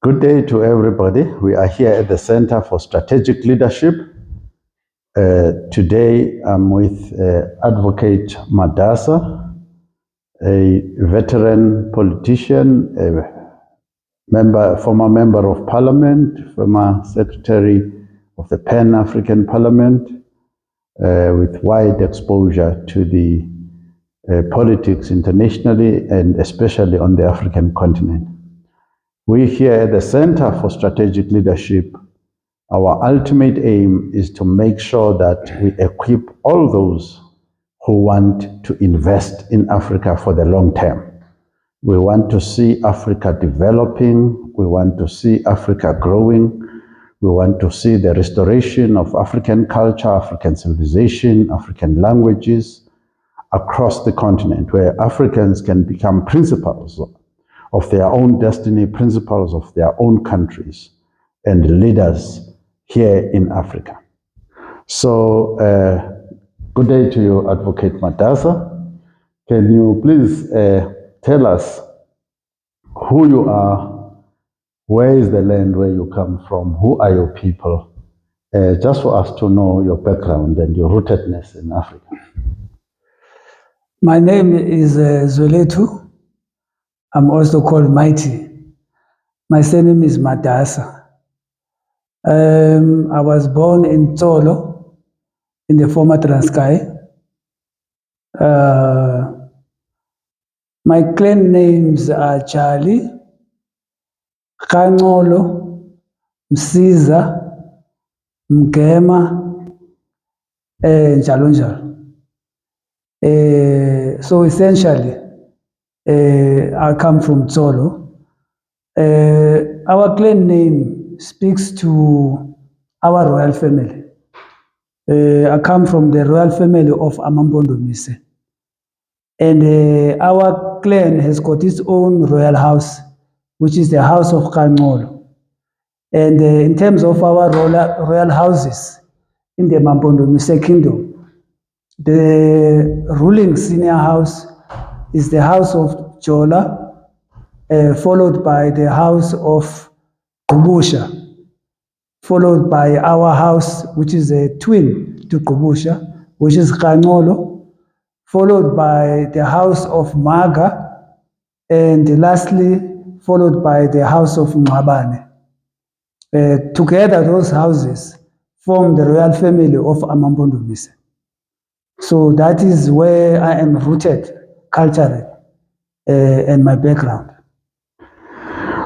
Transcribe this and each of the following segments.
Good day to everybody. We are here at the Center for Strategic Leadership. Today I'm with Advocate Madasa, a veteran politician, former member of Parliament, former Secretary of the Pan-African Parliament, with wide exposure to the politics internationally and especially on the African continent. We here at the Center for Strategic Leadership, our ultimate aim is to make sure that we equip all those who want to invest in Africa for the long term. We want to see Africa developing. We want to see Africa growing. We want to see the restoration of African culture, African civilization, African languages across the continent, where Africans can become principals of their own destiny, principals of their own countries, and leaders here in Africa. So, good day to you, Advocate Madasa. Can you please tell us who you are, where is the land where you come from, who are your people, just for us to know your background and your rootedness in Africa. My name is Zwelethu. I'm also called Mighty. My surname is Madasa. I was born in Tsolo, in the former Transkei. My clan names are Charlie, Kanolo, Msiza, Mgema, and Jalonjal. So essentially, I come from Tsolo. Our clan name speaks to our royal family. I come from the royal family of Mpondomse. And our clan has got its own royal house, which is the house of Kanolo. And in terms of our royal houses in the Mpondomse kingdom, the ruling senior house is the house of Jola, followed by the house of Kubusha, followed by our house, which is a twin to Kubusha, which is Kanolo, followed by the house of Maga, and lastly, followed by the house of Mabane. Together, those houses form the royal family of Mpondomse. So that is where I am rooted culturally and my background.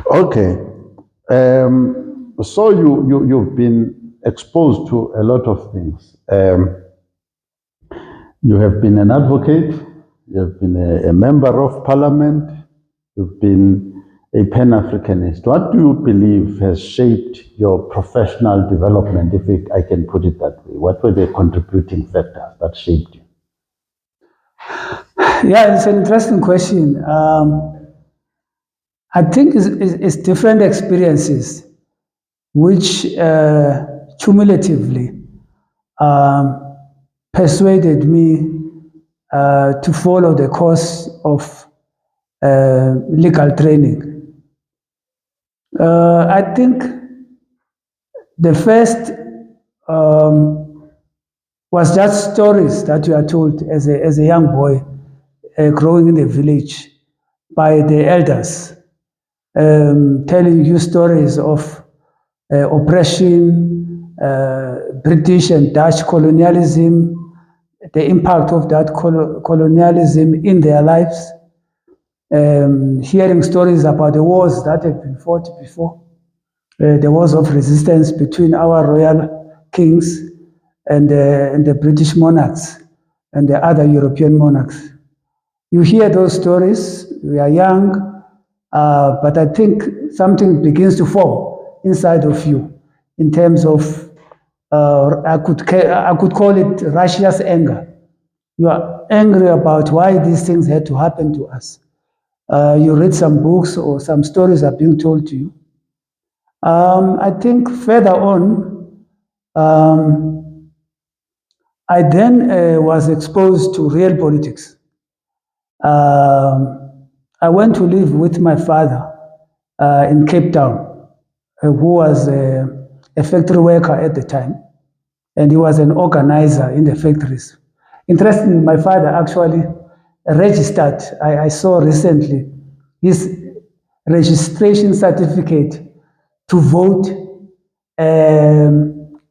Okay. So you've been exposed to a lot of things. You have been an advocate, you have been a member of parliament, you've been a Pan-Africanist. What do you believe has shaped your professional development, if I can put it that way? What were the contributing factors that shaped you? Yeah, it's an interesting question. I think it's different experiences which cumulatively persuaded me to follow the course of legal training. I think the first was just stories that you are told as a young boy growing in the village by the elders, telling you stories of oppression, British and Dutch colonialism, the impact of that colonialism in their lives, hearing stories about the wars that had been fought before, the wars of resistance between our royal kings and the British monarchs and the other European monarchs. You hear those stories, we are young, but I think something begins to form inside of you in terms of, I could call it righteous anger. You are angry about why these things had to happen to us. You read some books or some stories are being told to you. I think further on, I then was exposed to real politics. I went to live with my father in Cape Town. who was a factory worker at the time, and he was an organizer in the factories. Interestingly, my father actually registered, I saw recently, his registration certificate to vote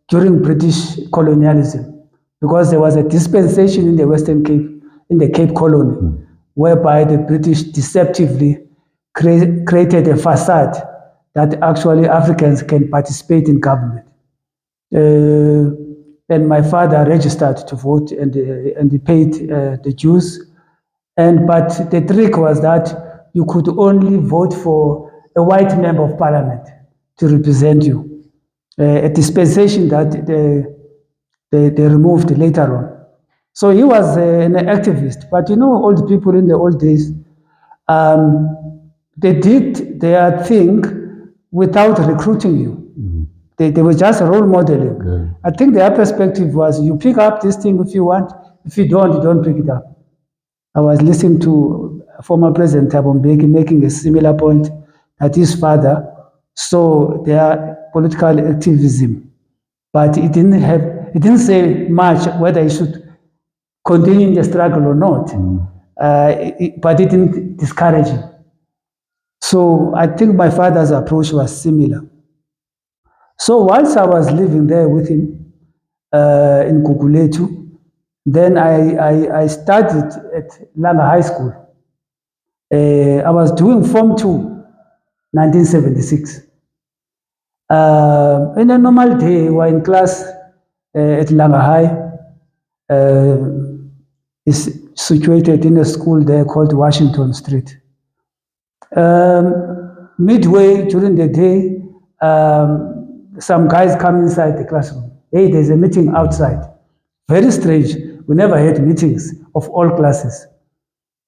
during British colonialism, because there was a dispensation in the Western Cape, in the Cape Colony, whereby the British deceptively created a facade that actually Africans can participate in government. And my father registered to vote, and he paid the dues. But the trick was that you could only vote for a white member of parliament to represent you. A dispensation that they removed later on. So he was an activist. But you know, old people in the old days, they did their thing without recruiting you. They were just role modeling. Yeah. I think their perspective was, you pick up this thing if you want. If you don't pick it up. I was listening to former President Thabo Mbeki making a similar point, that his father saw their political activism, but it didn't say much whether he should continue in the struggle or not. But it didn't discourage him. So I think my father's approach was similar. So once I was living there with him in Gugulethu, then I studied at Langa High School. I was doing Form 2, 1976. In a normal day, we were in class at Langa High. It's situated in a school there called Washington Street. Midway during the day, some guys come inside the classroom. Hey, there's a meeting outside. Very strange. We never had meetings of all classes.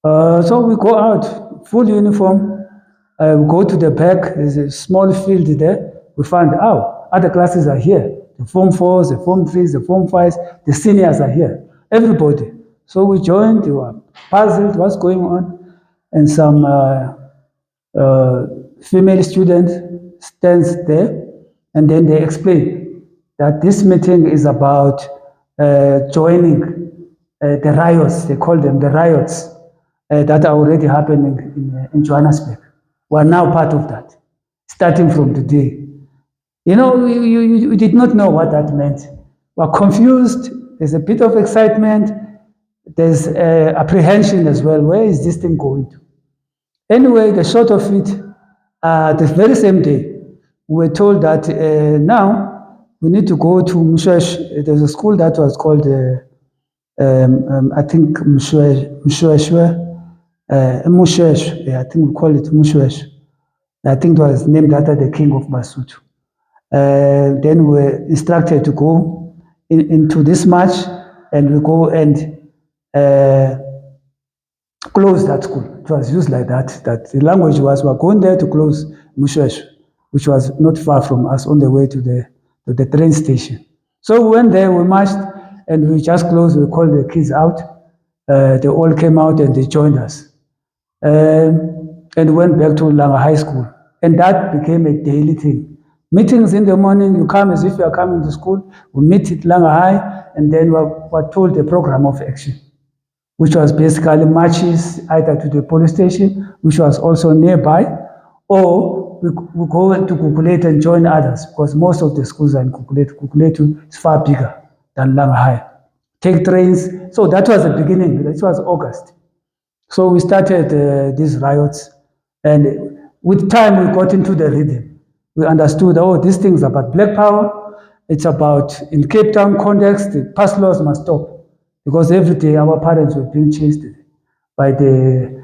So we go out, full uniform. We go to the back. There's a small field there. We find out other classes are here. The Form 4s, the Form 3s, the Form 5s, the seniors are here. Everybody. So we joined. We were puzzled what's going on. And some female student stands there, and then they explain that this meeting is about joining the riots. They call them the riots that are already happening in Johannesburg. We are now part of that, starting from today. You know, we did not know what that meant. We are confused. There's a bit of excitement. There's apprehension as well. Where is this thing going to? Anyway, the short of it, the very same day, we were told that now we need to go to Mshwesh. There's a school that was called, I think, Mshwesh. Yeah, I think we call it Mshwesh. I think it was named after the king of Basotho. Then we were instructed to go into this march, and we go and close that school. It was used like that. That the language was, we're going there to close Mshwesh, which was not far from us, on the way to the train station. So we went there, we marched, and we just closed. We called the kids out. They all came out and they joined us, and went back to Langa High School. And that became a daily thing. Meetings in the morning, you come as if you are coming to school. We meet at Langa High, and then we're told the program of action, which was basically marches either to the police station, which was also nearby, or we go to Gugulethu and join others, because most of the schools are in Gugulethu. Gugulethu is far bigger than Langa High. Take trains. So that was the beginning. That was August. So we started these riots, and with time we got into the rhythm. We understood, oh, these things are about black power. It's about, in Cape Town context, the past laws must stop. Because every day our parents were being chased by the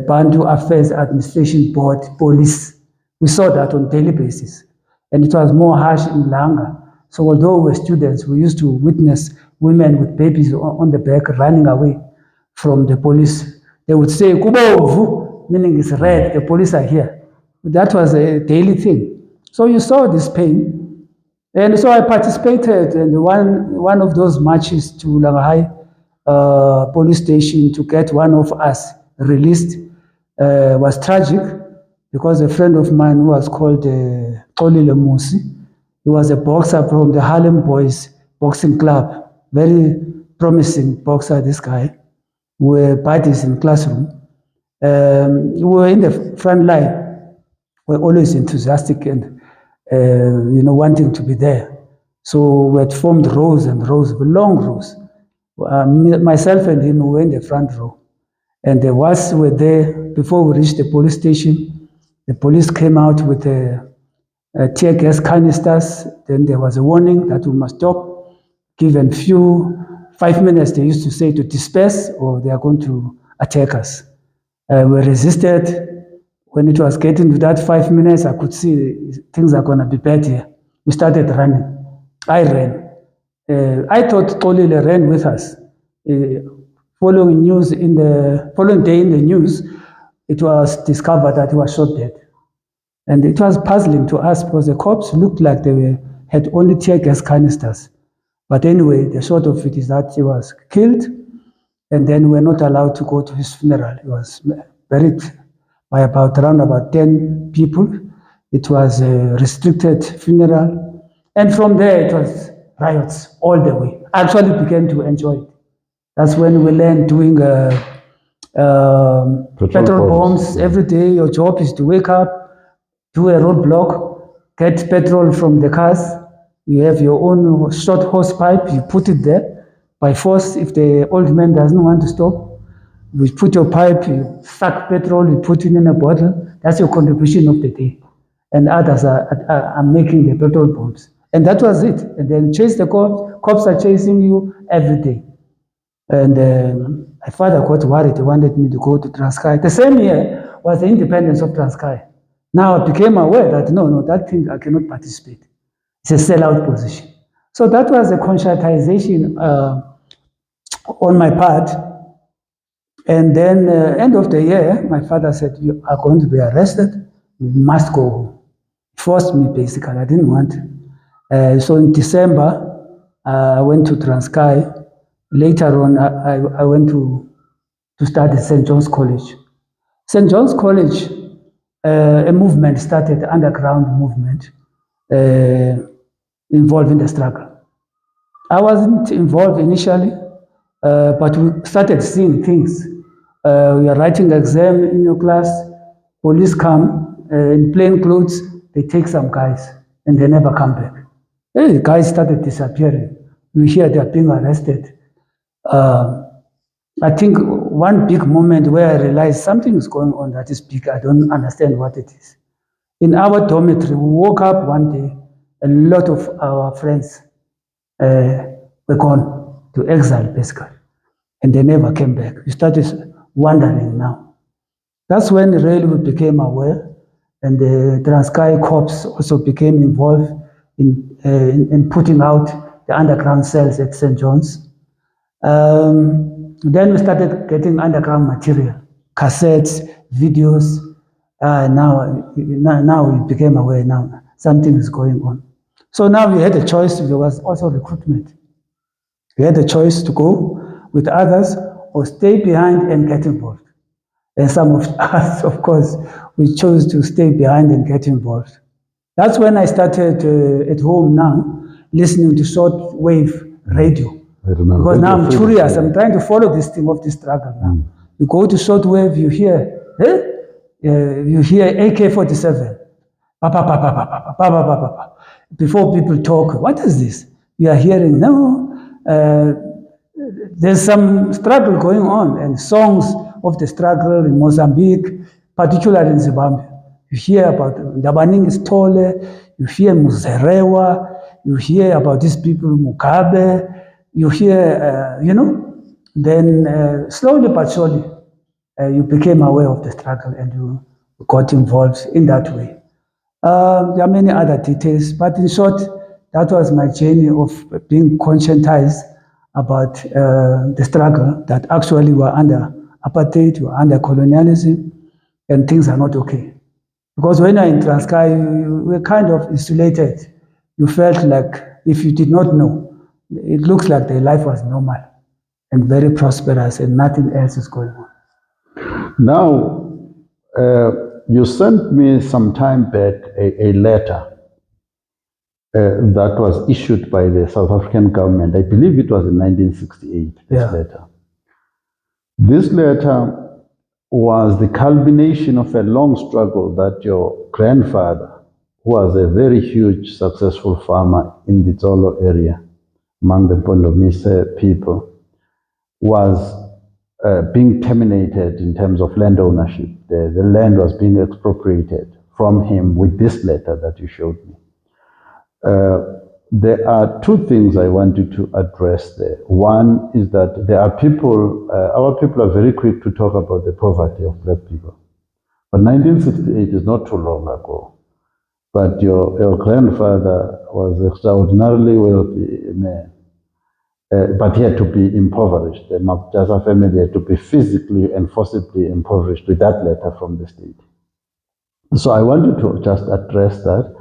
Bantu Affairs Administration Board police. We saw that on a daily basis. And it was more harsh in Langa. So although we were students, we used to witness women with babies on the back running away from the police. They would say, Kubovu, meaning it's red, the police are here. That was a daily thing. So you saw this pain. And so I participated in one of those marches to Langa High police station to get one of us released. Was tragic, because a friend of mine who was called Musi. He was a boxer from the Harlem Boys Boxing Club. Very promising boxer, this guy. We were buddies in classroom. We were in the front line. We're always enthusiastic and wanting to be there. So we had formed rows and rows, long rows. Myself and him were in the front row. And once we were there, before we reached the police station, the police came out with tear gas canisters. Then there was a warning that we must stop. Given 5 minutes, they used to say, to disperse or they are going to attack us. We resisted. When it was getting to that 5 minutes, I could see things are going to be bad here. We started running. I ran. I thought Xolile ran with us. Following day in the news, it was discovered that he was shot dead. And it was puzzling to us because the cops looked like they had only tear gas canisters. But anyway, the short of it is that he was killed, and then we were not allowed to go to his funeral. He was buried by around about 10 people. It was a restricted funeral. And from there, it was riots all the way. I actually began to enjoy it. That's when we learned doing petrol bombs every day. Your job is to wake up, do a roadblock, get petrol from the cars. You have your own short hose pipe, you put it there. By force, if the old man doesn't want to stop, you put your pipe, you suck petrol, you put it in a bottle. That's your contribution of the day. And others are making the petrol bombs. And that was it. And then chase the cops. Cops are chasing you every day. And my father got worried. He wanted me to go to Transkei. The same year was the independence of Transkei. Now I became aware that no, that thing I cannot participate. It's a sellout position. So that was a conscientization on my part. And then end of the year, my father said, you are going to be arrested. You must go home. He forced me, basically. I didn't want to. So in December, I went to Transkei. Later on, I went to study at St. John's College. St. John's College, a movement started, underground movement, involved in the struggle. I wasn't involved initially, but we started seeing things. We are writing exam in your class, police come in plain clothes, they take some guys, and they never come back. The guys started disappearing. We hear they are being arrested. I think one big moment where I realized something is going on that is big, I don't understand what it is. In our dormitory, we woke up one day, a lot of our friends were gone to exile, basically, and they never came back. We started wondering now. That's when really we became aware, and the Transkei Corps also became involved in putting out the underground cells at St. John's. Then we started getting underground material, cassettes, videos. Now we became aware now something is going on. So now we had a choice. There was also recruitment. We had a choice to go with others or stay behind and get involved. And some of us, of course, we chose to stay behind and get involved. That's when I started at home now, listening to shortwave radio. Because now I'm curious, I'm trying to follow this thing of this struggle now. You go to shortwave, you hear AK-47. Before people talk, what is this? You are hearing, there's some struggle going on, and songs of the struggle in Mozambique, particularly in Zimbabwe. You hear about Ndabaningi Stole, you hear Muzerewa, you hear about these people, Mugabe, you hear, then slowly but surely, you became aware of the struggle and you got involved in that way. There are many other details, but in short, that was my journey of being conscientized about the struggle that actually we're under apartheid, we're under colonialism, and things are not okay. Because when you're in Transkei, you were kind of insulated. You felt like if you did not know, it looks like their life was normal and very prosperous and nothing else is going on. Now, you sent me some time back a letter that was issued by the South African government. I believe it was in 1968, this letter. This letter was the culmination of a long struggle that your grandfather, who was a very huge, successful farmer in the Zolo area, among the Mpondomse people, was being terminated in terms of land ownership. The land was being expropriated from him with this letter that you showed me. There are two things I want you to address there. One is that there are people, our people are very quick to talk about the poverty of black people. But 1968 is not too long ago. But your grandfather was an extraordinarily wealthy man. But he had to be impoverished. The Madasa family had to be physically and forcibly impoverished with that letter from the state. So I wanted to just address that,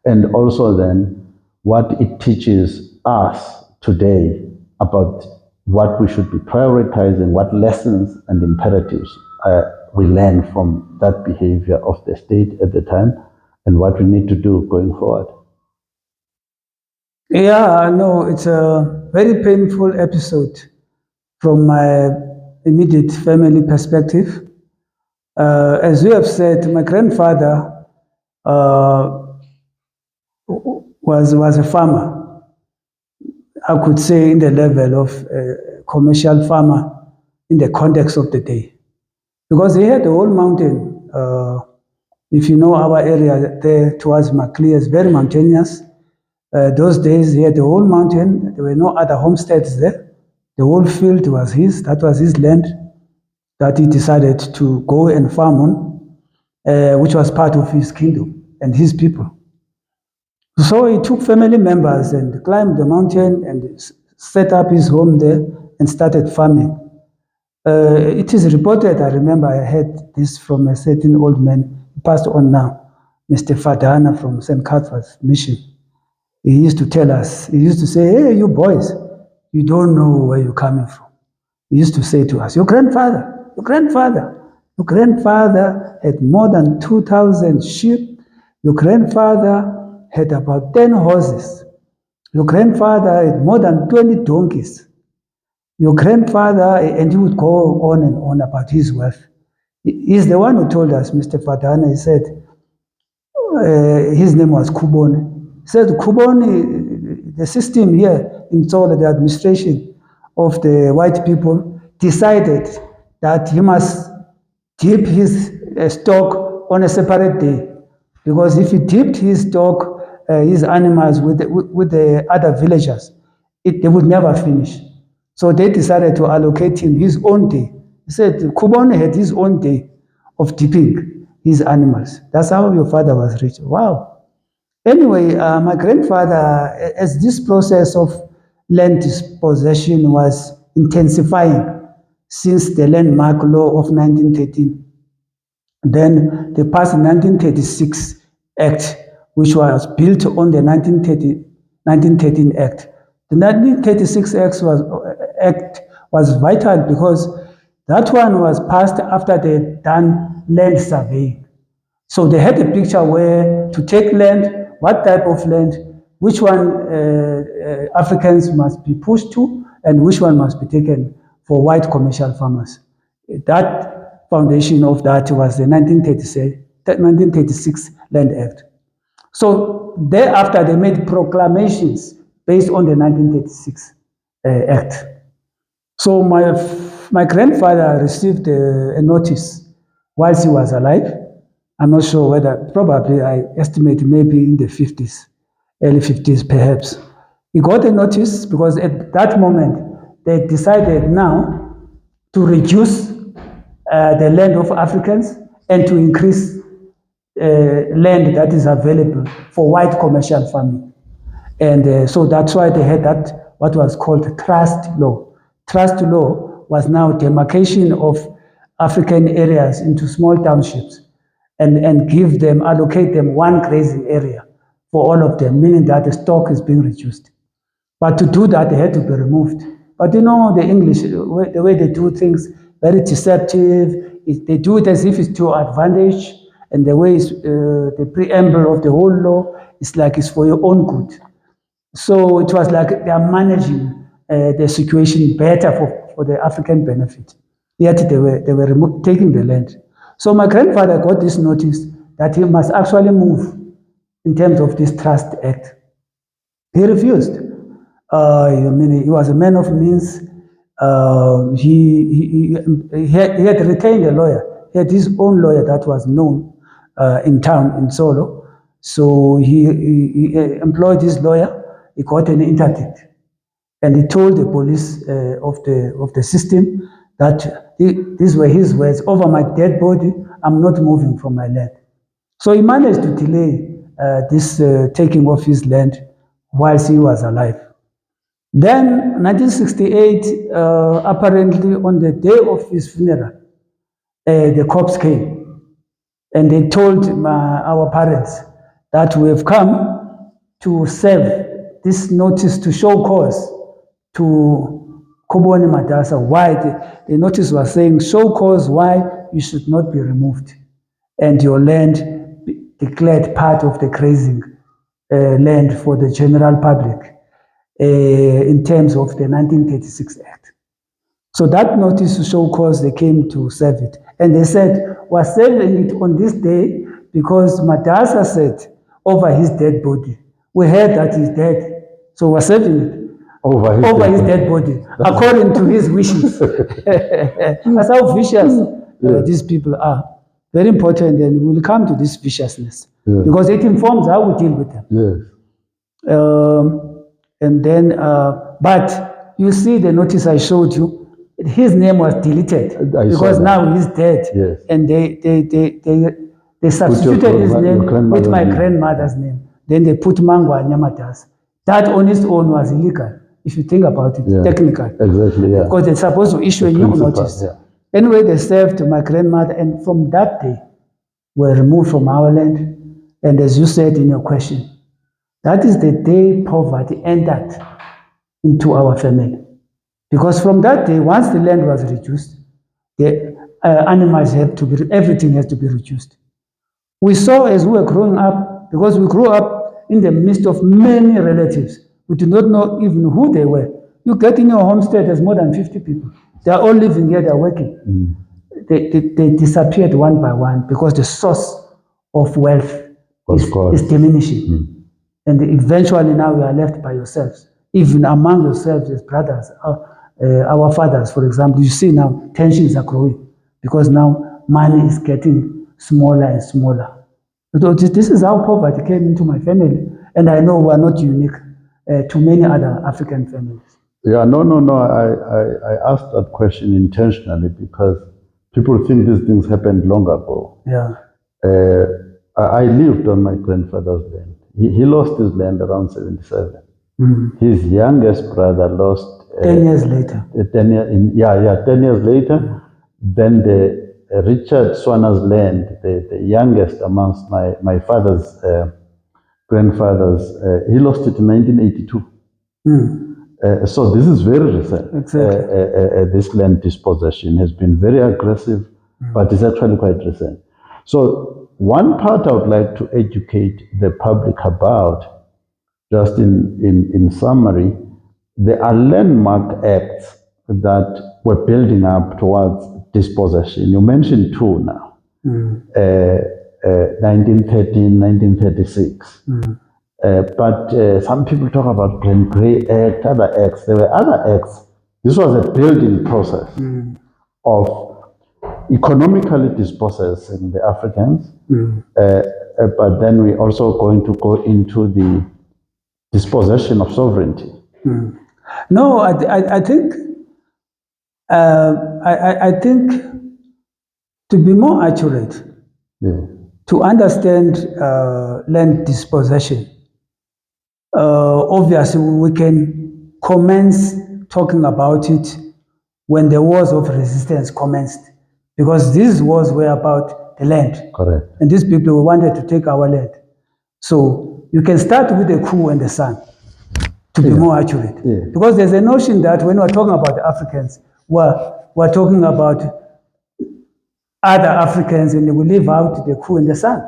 and also then what it teaches us today about what we should be prioritizing, what lessons and imperatives we learn from that behavior of the state at the time, and what we need to do going forward. Yeah, I know it's a very painful episode from my immediate family perspective. As you have said, my grandfather was a farmer. I could say in the level of a commercial farmer in the context of the day, because he had the whole mountain. If you know our area there towards Maclear, it's very mountainous. Those days he had the whole mountain. There were no other homesteads there. The whole field was his. That was his land that he decided to go and farm on, which was part of his kingdom and his people. So he took family members and climbed the mountain and set up his home there and started farming. It is reported, I remember I heard this from a certain old man, he passed on now, Mr. Fadana from St. Cuthbert's Mission. He used to tell us, he used to say, hey, you boys, you don't know where you're coming from. He used to say to us, your grandfather had more than 2,000 sheep. Your grandfather had about 10 horses. Your grandfather had more than 20 donkeys. Your grandfather, and he would go on and on about his wealth. He's the one who told us, Mr. Fadana, he said, his name was Kubone. He said, Kubone, the system here in Zolo, the administration of the white people, decided that he must dip his stock on a separate day. Because if he dipped his stock, his animals with the other villagers, they would never finish. So they decided to allocate him his own day. He said, Kubone had his own day of dipping his animals. That's how your father was rich. Wow. Anyway, my grandfather, as this process of land dispossession was intensifying since the Landmark Law of 1913, then they passed the 1936 Act, which was built on the 1913 Act. The 1936 Act was vital because that one was passed after they had done land surveying. So they had a picture where to take land, what type of land, which one Africans must be pushed to, and which one must be taken for white commercial farmers. That foundation of that was the 1936 Land Act. So thereafter, they made proclamations based on the 1936 Act. So my grandfather received a notice whilst he was alive. I'm not sure whether, probably I estimate maybe in the 50s, early 50s perhaps. He got a notice because at that moment, they decided now to reduce the land of Africans and to increase land that is available for white commercial farming. And so that's why they had that, what was called trust law. Trust law was now demarcation of African areas into small townships and allocate them one grazing area for all of them, meaning that the stock is being reduced. But to do that, they had to be removed. But you know, the English, the way they do things, very deceptive. They do it as if it's to advantage And the way the preamble of the whole law is like it's for your own good. So it was like they are managing the situation better for the African benefit. Yet they were taking the land. So my grandfather got this notice that he must actually move in terms of this Trust Act. He refused. I mean, he was a man of means. He had retained a lawyer. He had his own lawyer that was known in town in Solo. So he employed his lawyer. He got an interdict, and he told the police of the system that these were his words: "Over my dead body, I'm not moving from my land." So he managed to delay this taking of his land whilst he was alive. Then, 1968, apparently on the day of his funeral, the cops came and they told our parents that we have come to serve this notice to show cause to Kobone Madasa why the notice was saying show cause why you should not be removed and your land be declared part of the grazing land for the general public in terms of the 1936 Act. So that notice to show cause, they came to serve it. And they said, we're serving it on this day because Madasa said over his dead body. We heard that he's dead, so we're serving it over his dead body, according to his wishes. That's how vicious these people are. Very important, and we'll come to this viciousness because it informs how we deal with them. And then, but you see the notice I showed you, his name was deleted because now he's dead. And they substituted his name with my grandmother's name. Then they put Mangwa Nyamatas. That on its own was illegal, if you think about it, technically. Exactly, because they're supposed to issue a new notice. Anyway, they served my grandmother, and from that day, were removed from our land. And as you said in your question, that is the day poverty entered into our family. Because from that day, once the land was reduced, the animals had to be, everything has to be reduced. We saw as we were growing up, because we grew up in the midst of many relatives, we did not know even who they were. You get in your homestead, there's more than 50 people. They are all living here, they're working. They disappeared one by one because the source of wealth is diminishing. And eventually now you are left by yourselves. Even among yourselves as brothers, our fathers, for example, you see now tensions are growing because now money is getting smaller and smaller. But this is how poverty came into my family. And I know we are not unique to many other African families. Yeah, no. I asked that question intentionally because people think these things happened long ago. Yeah. I lived on my grandfather's land. He lost his land around 77. His youngest brother lost 10 years later. 10 years later. Then the Richard Swana's land, the youngest amongst my father's grandfathers, he lost it in 1982. So this is very recent. Exactly. This land dispossession has been very aggressive, but it's actually quite recent. So one part I would like to educate the public about, just in summary, there are landmark acts that were building up towards dispossession. You mentioned two now, 1913, 1936. But some people talk about Glen Grey Act, other acts. There were other acts. This was a building process of economically dispossessing the Africans. But then we're also going to go into the dispossession of sovereignty. No, I think I think to be more accurate, to understand land dispossession, obviously we can commence talking about it when the wars of resistance commenced, because these wars were about the land. Correct. And these people wanted to take our land. So you can start with the coup and the sun, to be more accurate. Because there's a notion that when we're talking about the Africans, we're talking about other Africans and they will leave out the coup and the sun.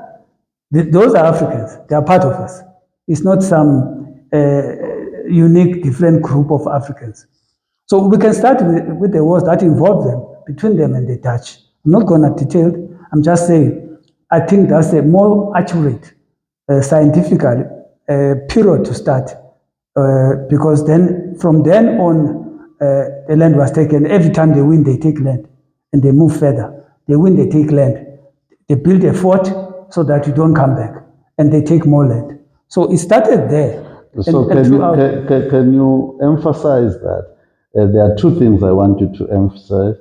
Those are Africans. They are part of us. It's not some unique, different group of Africans. So we can start with the wars that involve them, between them and the Dutch. I'm not going to detail. I'm just saying, I think that's a more accurate, scientifically period to start. Because then, from then on, the land was taken. Every time they win, they take land. And they move further. They win, they take land. They build a fort so that you don't come back. And they take more land. So it started there. So can you emphasize that? There are two things I want you to emphasize.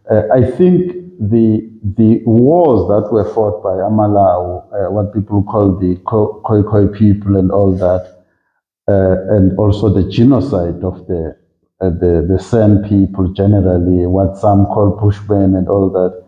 I think the wars that were fought by Amalau, what people call the Khoi people and all that, and also the genocide of the San people generally, what some call Bushmen and all that,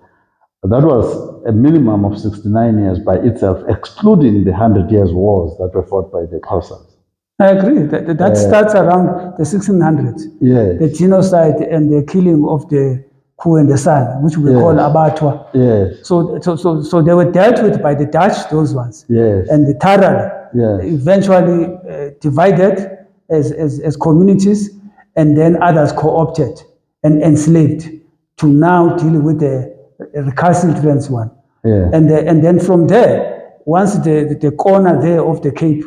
that was a minimum of 69 years by itself, excluding the 100 years wars that were fought by the Xhosas. I agree. That starts around the 1600s. Yes. The genocide and the killing of the Khu and the San, which we call Abattoir. Yes. So they were dealt with by the Dutch, those ones. Yes. And the Taral eventually divided as communities, and then others co-opted and enslaved to now deal with the recalcitrant one. Yeah. And then from there, once the corner there of the Cape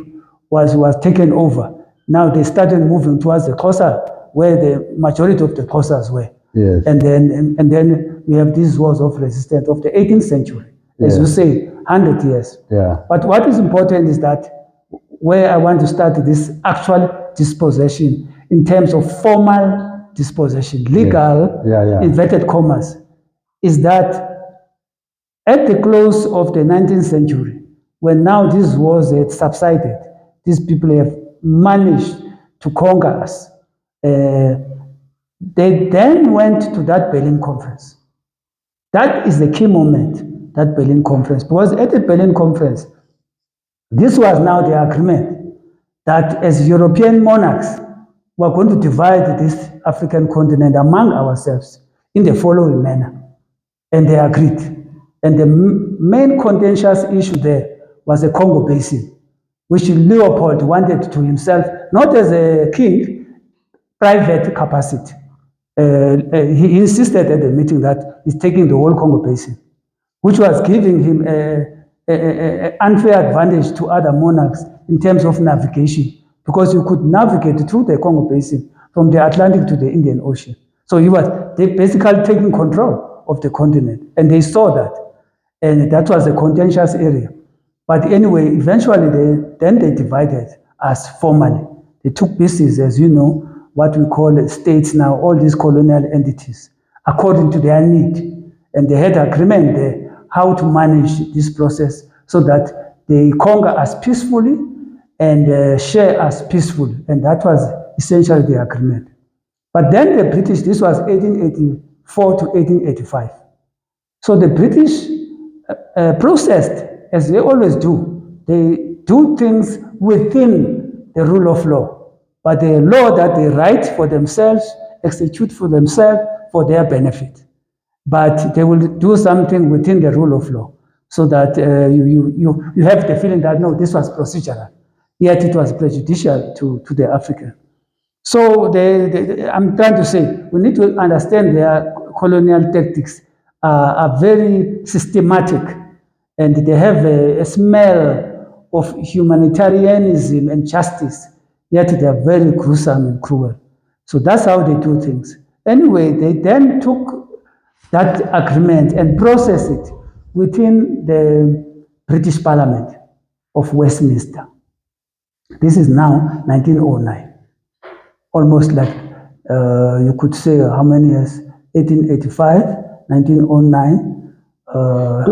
was taken over, now they started moving towards the Xhosa, where the majority of the Xhosas were. Yes. And then we have these wars of resistance of the 18th century, as you say, 100 years. Yeah. But what is important is that where I want to start this actual dispossession in terms of formal dispossession, legal, inverted commas, is that at the close of the 19th century, when now these wars had subsided, these people have managed to conquer us. They then went to that Berlin Conference. That is the key moment, that Berlin Conference. Because at the Berlin Conference, this was now the agreement that as European monarchs, we're going to divide this African continent among ourselves in the following manner. And they agreed. And the main contentious issue there was the Congo Basin, which Leopold wanted to himself, not as a king, private capacity. He insisted at the meeting that he's taking the whole Congo Basin, which was giving him an unfair advantage to other monarchs in terms of navigation, because you could navigate through the Congo Basin from the Atlantic to the Indian Ocean. So they basically taking control of the continent, and they saw that, and that was a contentious area. But anyway, eventually they divided us formally. They took pieces, as you know, what we call states now, all these colonial entities, according to their need. And they had agreement there how to manage this process so that they conquer us peacefully and share us peacefully. And that was essentially the agreement. But then the British, this was 1884 to 1885. So the British processed, as they always do. They do things within the rule of law, but the law that they write for themselves, execute for themselves, for their benefit. But they will do something within the rule of law, so that you have the feeling that, no, this was procedural, yet it was prejudicial to the African. So I'm trying to say, we need to understand their colonial tactics are very systematic, and they have a smell of humanitarianism and justice, yet they are very gruesome and cruel. So that's how they do things. Anyway, they then took that agreement and processed it within the British Parliament of Westminster. This is now 1909. Almost like, you could say, how many years? 1885, 1909.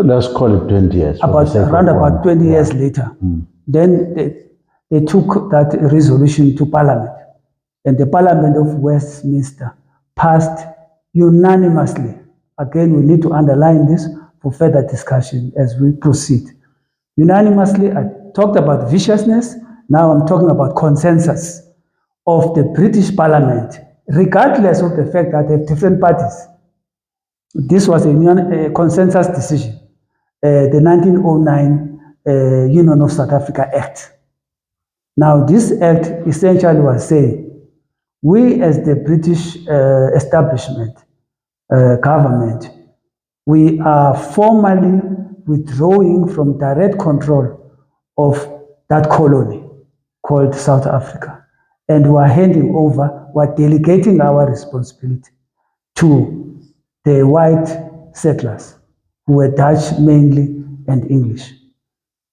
Let's call it 20 years. Around about 20 years later. Then they took that resolution to Parliament. And the Parliament of Westminster passed unanimously. Again, we need to underline this for further discussion as we proceed. Unanimously, I talked about viciousness. Now I'm talking about consensus of the British Parliament, regardless of the fact that they have different parties. This was a consensus decision, the 1909 Union of South Africa Act. Now, this act essentially was saying, we as the British establishment, government, we are formally withdrawing from direct control of that colony called South Africa. And we are handing over, we are delegating our responsibility to the white settlers, who were Dutch mainly and English.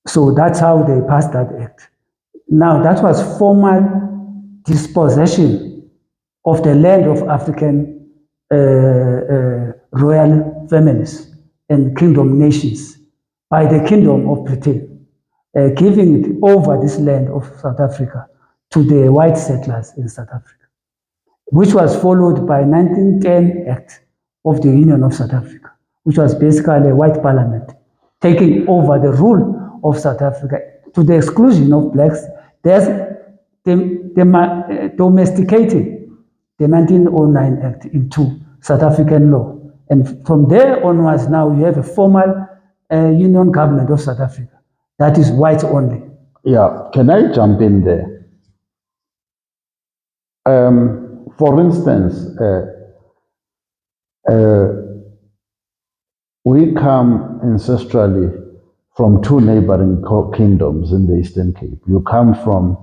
So that's how they passed that act. Now, that was formal dispossession of the land of African royal families and kingdom nations by the Kingdom of Britain, giving it over this land of South Africa to the white settlers in South Africa, which was followed by 1910 Act of the Union of South Africa, which was basically a white parliament taking over the rule of South Africa to the exclusion of blacks. There's domesticating the 1909 Act into South African law. And from there onwards, now you have a formal union government of South Africa that is white only. Yeah, can I jump in there? For instance, we come ancestrally from two neighboring kingdoms in the Eastern Cape. You come from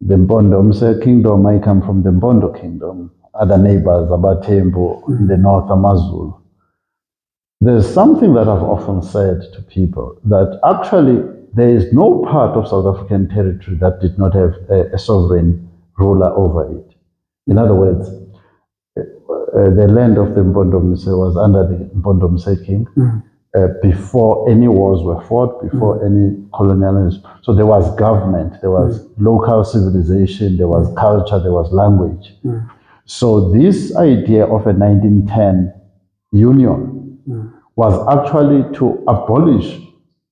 the Mpondomse kingdom, I come from the Mpondo kingdom, other neighbors, Abatembu, in the north, Amazulu. There's something that I've often said to people, that actually there is no part of South African territory that did not have a sovereign ruler over it. In other words, the land of the Mpondomse was under the Mpondomse king before any wars were fought, before any colonialism. So there was government, there was local civilization, there was culture, there was language. So this idea of a 1910 union was actually to abolish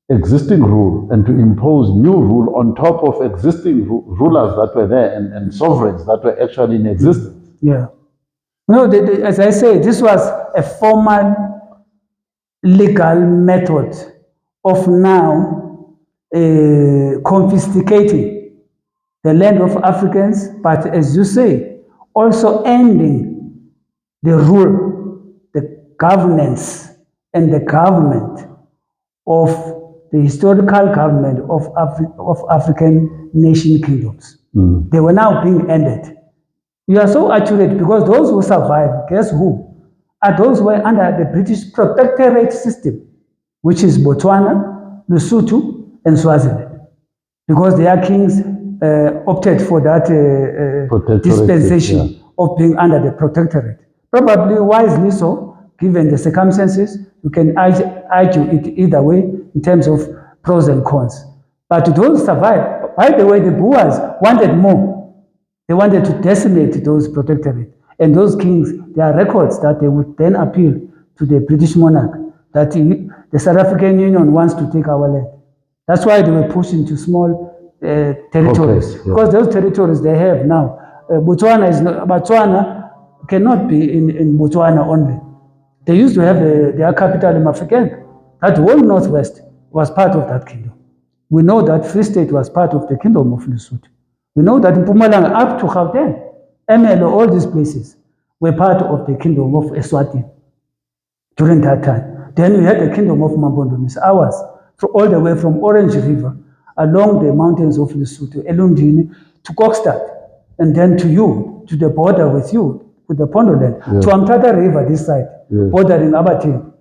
existing rule and to impose new rule on top of existing rulers that were there and sovereigns that were actually in existence. Yeah. No, as I say, this was a formal legal method of now confiscating the land of Africans, but as you say, also ending the rule, the governance, and the government of the historical government of African nation kingdoms. They were now being ended. You are so accurate, because those who survived, guess who? Are those who were under the British protectorate system, which is Botswana, Lesotho, and Swaziland, because their kings opted for that dispensation of being under the protectorate. Probably wisely so, given the circumstances. You can argue it either way in terms of pros and cons. But those survived. By the way, the Boers wanted more. They wanted to decimate those protectorates. And those kings, there are records that they would then appeal to the British monarch that the South African Union wants to take our land. That's why they were pushed into small territories. Because those territories they have now, Botswana cannot be in Botswana only. They used to have their capital in Mafeking. That whole northwest was part of that kingdom. We know that Free State was part of the kingdom of Lesotho. We know that Mpumalanga up to Gauteng, Emelo, all these places were part of the kingdom of Eswatini during that time. Then we had the kingdom of Mpondomse, ours, all the way from Orange River, along the mountains of Lesotho, Elundini, to Kokstad, and then to you, to the border with you, with the Mpondo land, to Amtata River, this side, bordering Abatembu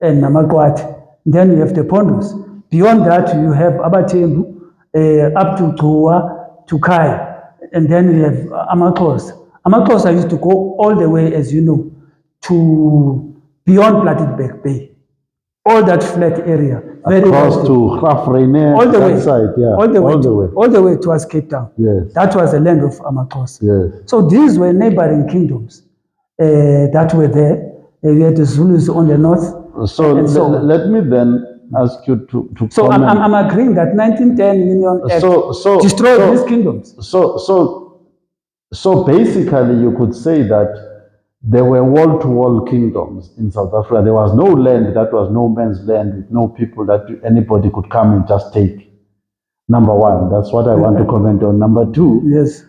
and Namakwati. Then you have the Pondos. Beyond that, you have Abatembu, up to Goa, to Kai, and then you have Amakos. Amakos used to go all the way, as you know, to beyond Platteberg Bay. All that flat area. Across to Grafreine, all the way, side, all the way towards Cape Town. Yes. That was the land of Amakos. Yes. So these were neighboring kingdoms that were there. We had the Zulus on the north. So let me then ask you to so I'm agreeing that 1910 Union Act destroyed these kingdoms. So basically you could say that there were wall-to-wall kingdoms in South Africa. There was no land that was no man's land with no people that anybody could come and just take. Number one, that's what I want to comment on. Number two, Yes.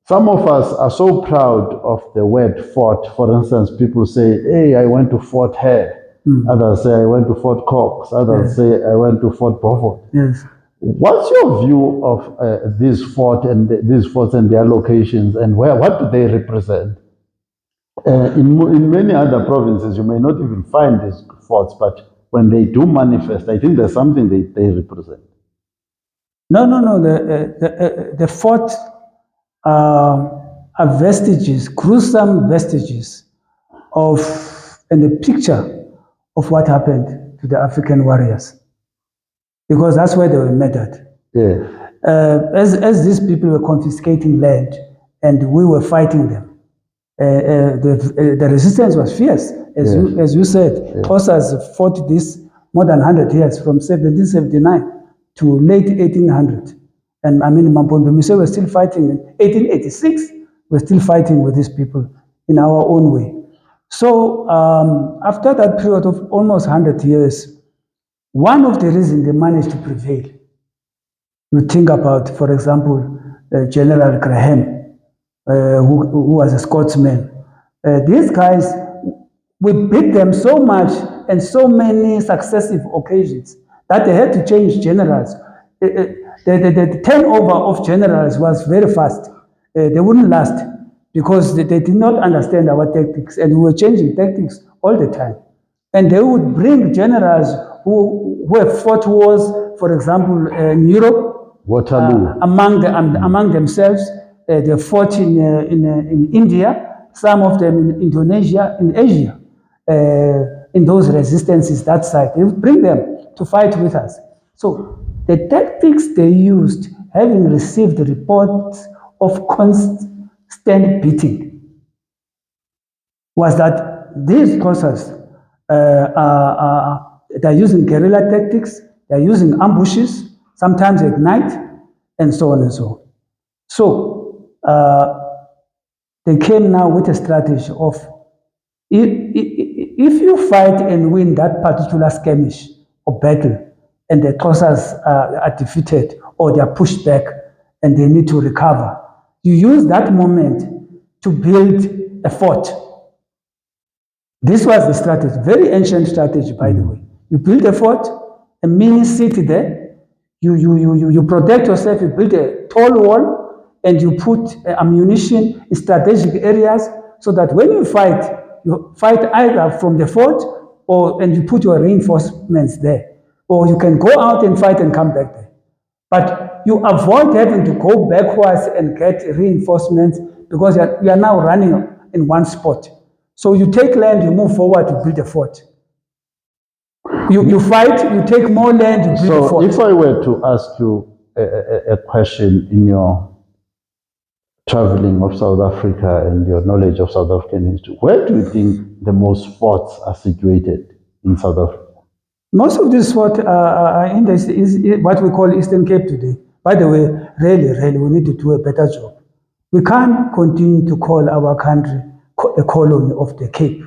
some of us are so proud of the word fort. For instance, people say, hey, I went to Fort Hare. Others say, I went to Fort Cox. Others say, I went to Fort Beaufort. Yes. What's your view of these forts and their locations, and what do they represent? In many other provinces, you may not even find these forts, but when they do manifest, I think there's something they represent. No. The fort are vestiges, gruesome vestiges of, and a picture of what happened to the African warriors, because that's where they were murdered. Yeah. As these people were confiscating land and we were fighting them, the resistance was fierce, as you said. Xhosas fought this more than 100 years, from 1779 to late 1800. And I mean, Mpondomse was still fighting in 1886. We're still fighting with these people in our own way. So after that period of almost 100 years, one of the reasons they managed to prevail, you think about, for example, General Graham, who was a Scotsman. These guys, we beat them so much and so many successive occasions that they had to change generals. The turnover of generals was very fast. They wouldn't last because they did not understand our tactics, and we were changing tactics all the time. And they would bring generals who have fought wars, for example, in Europe, Waterloo. among themselves. They fought in India, some of them in Indonesia, in Asia, in those resistances that side. They would bring them to fight with us. So the tactics they used, having received reports of constant beating, was that these forces they're using guerrilla tactics, they're using ambushes, sometimes at night, and so on and so on. So they came now with a strategy of, if you fight and win that particular skirmish or battle, and the Xhosas are defeated or they are pushed back and they need to recover, you use that moment to build a fort. This was the strategy, very ancient strategy, by the way. You build a fort, a mini city there, you protect yourself, you build a tall wall, and you put ammunition in strategic areas so that when you fight either from the fort and you put your reinforcements there, or you can go out and fight and come back there. But you avoid having to go backwards and get reinforcements because you are now running in one spot. So you take land, you move forward to build a fort. You fight, you take more land, you build a fort. So if I were to ask you a question in your traveling of South Africa and your knowledge of South African history, where do you think the most forts are situated in South Africa? Most of these forts are in what we call Eastern Cape today. By the way, really, we need to do a better job. We can't continue to call our country a colony of the Cape.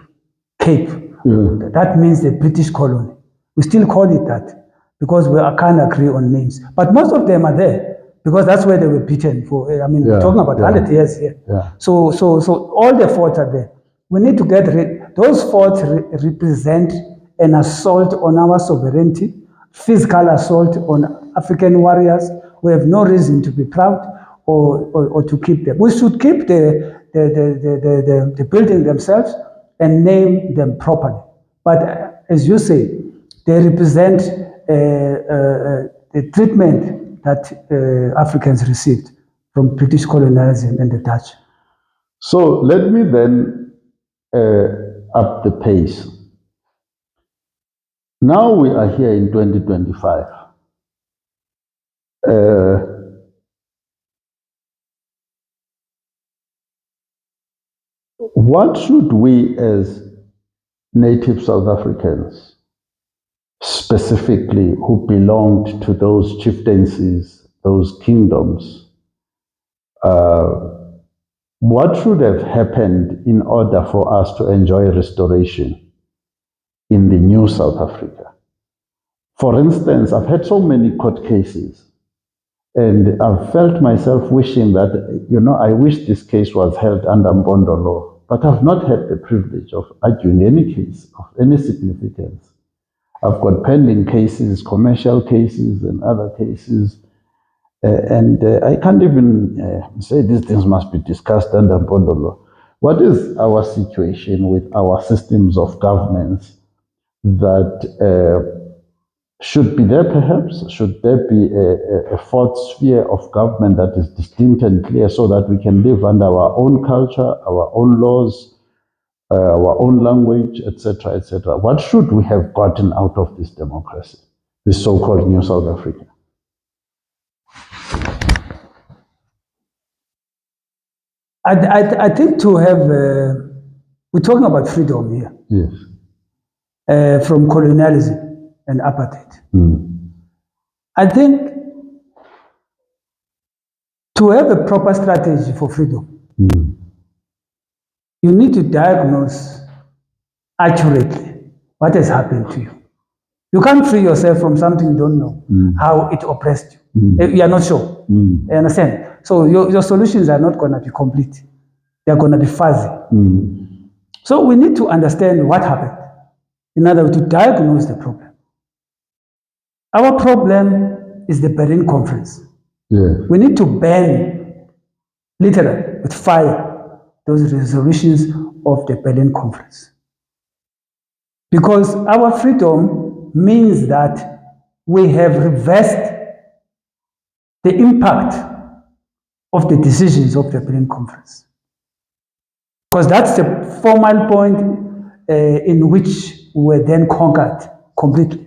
That means the British colony. We still call it that because we can't agree on names. But most of them are there because that's where they were beaten for. We're talking about 100 years here. Yeah. So all the forts are there. We need to get rid. Those forts represent an assault on our sovereignty, physical assault on African warriors. We have no reason to be proud or to keep them. We should keep the building themselves and name them properly. But as you say, they represent the treatment that Africans received from British colonialism and the Dutch. So let me then up the pace. Now we are here in 2025. What should we as native South Africans, specifically who belonged to those chieftaincies, those kingdoms, What should have happened in order for us to enjoy restoration in the new South Africa? For instance, I've had so many court cases, and I've felt myself wishing that, I wish this case was held under Mpondo law, but I've not had the privilege of arguing any case of any significance. I've got pending cases, commercial cases, and other cases. I can't even say these things must be discussed under Mpondo law. What is our situation with our systems of governance that should be there perhaps? Should there be a fourth sphere of government that is distinct and clear so that we can live under our own culture, our own laws, our own language, etc., etc.? What should we have gotten out of this democracy, this so-called New South Africa? I think to have, we're talking about freedom here. Yes. From colonialism and apartheid. I think to have a proper strategy for freedom, you need to diagnose accurately what has happened to you. You can't free yourself from something you don't know, how it oppressed you. You are not sure. You understand? So your solutions are not going to be complete. They're going to be fuzzy. So we need to understand what happened in order to diagnose the problem. Our problem is the Berlin Conference. We need to ban, literally, with fire, those resolutions of the Berlin Conference. Because our freedom means that we have reversed the impact of the decisions of the Berlin Conference. Because that's the formal point in which we were then conquered completely.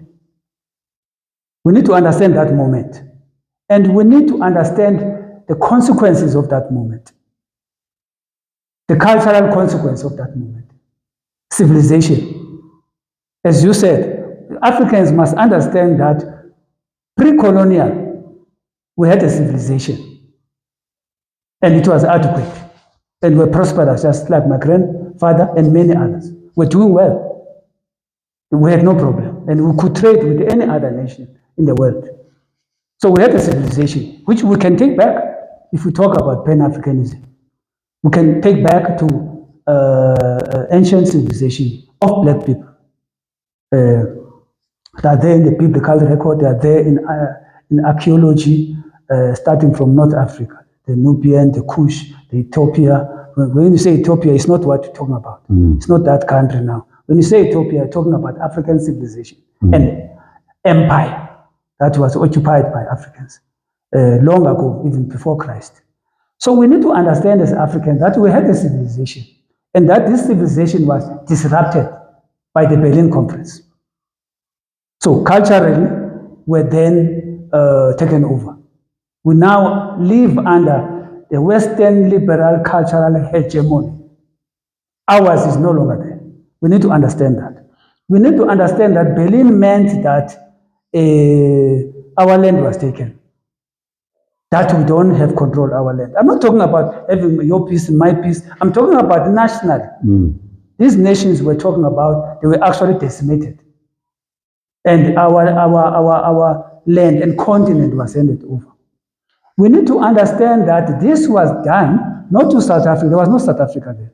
We need to understand that moment. And we need to understand the consequences of that moment. The cultural consequence of that moment. Civilization. As you said, Africans must understand that pre-colonial, we had a civilization. And it was adequate. And we're prosperous, just like my grandfather and many others. We're doing well. We had no problem. And we could trade with any other nation in the world. So we have a civilization, which we can take back if we talk about Pan-Africanism. We can take back to ancient civilization of black people. They are there in the biblical record, they are there in archaeology, starting from North Africa, the Nubian, the Kush, the Ethiopia. When you say Ethiopia, it's not what you're talking about. It's not that country now. When you say Ethiopia, you're talking about African civilization and empire that was occupied by Africans long ago, even before Christ. So we need to understand as Africans that we had a civilization and that this civilization was disrupted by the Berlin Conference. So culturally, we're then taken over. We now live under the Western liberal cultural hegemony. Ours is no longer there. We need to understand that. We need to understand that Berlin meant that our land was taken. That we don't have control our land. I'm not talking about having your piece and my piece. I'm talking about nationally. These nations we're talking about, they were actually decimated. And our land and continent was handed over. We need to understand that this was done not to South Africa. There was no South Africa there.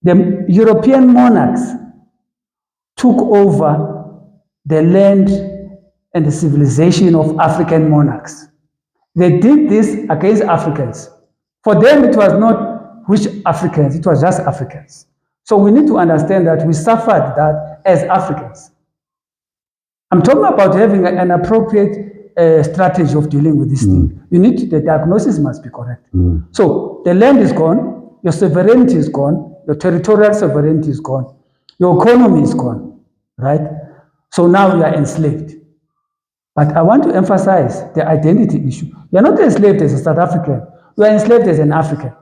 The European monarchs took over the land and the civilization of African monarchs. They did this against Africans. For them, it was not which Africans, it was just Africans. So we need to understand that we suffered that as Africans. I'm talking about having an appropriate strategy of dealing with this thing. The diagnosis must be correct. So the land is gone, your sovereignty is gone, your territorial sovereignty is gone, your economy is gone, right? So now you are enslaved. But I want to emphasize the identity issue. You are not enslaved as a South African. You are enslaved as an African.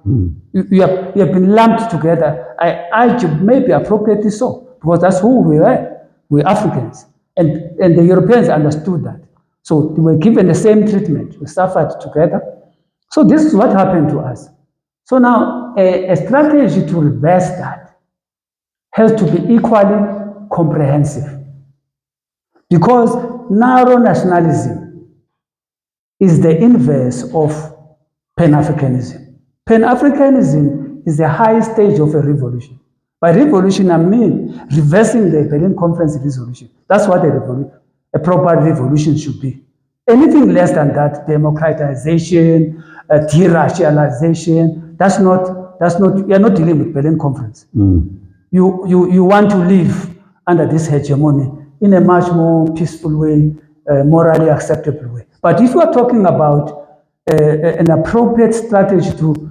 You have been lumped together. I argue maybe appropriately so, because that's who we are. We're Africans. And the Europeans understood that. So they were given the same treatment. We suffered together. So this is what happened to us. So now a strategy to reverse that has to be equally comprehensive, because narrow nationalism is the inverse of Pan-Africanism. Pan-Africanism is the highest stage of a revolution. By revolution, I mean reversing the Berlin Conference resolution. That's what a proper revolution should be. Anything less than that, democratization, de-racialization, you're not dealing with Berlin Conference. You want to live under this hegemony in a much more peaceful way, morally acceptable way. But if you are talking about an appropriate strategy to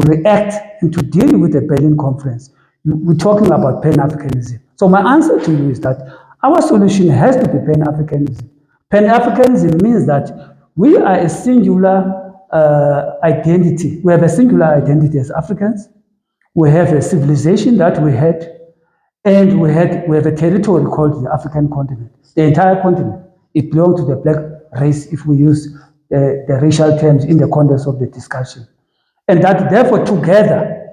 react and to deal with the Berlin Conference, we're talking about Pan-Africanism. So my answer to you is that our solution has to be Pan-Africanism. Pan-Africanism means that we are a singular identity. We have a singular identity as Africans. We have a civilization that we had, and we have a territory called the African continent. The entire continent, it belongs to the black race, if we use the racial terms in the context of the discussion. And that therefore together,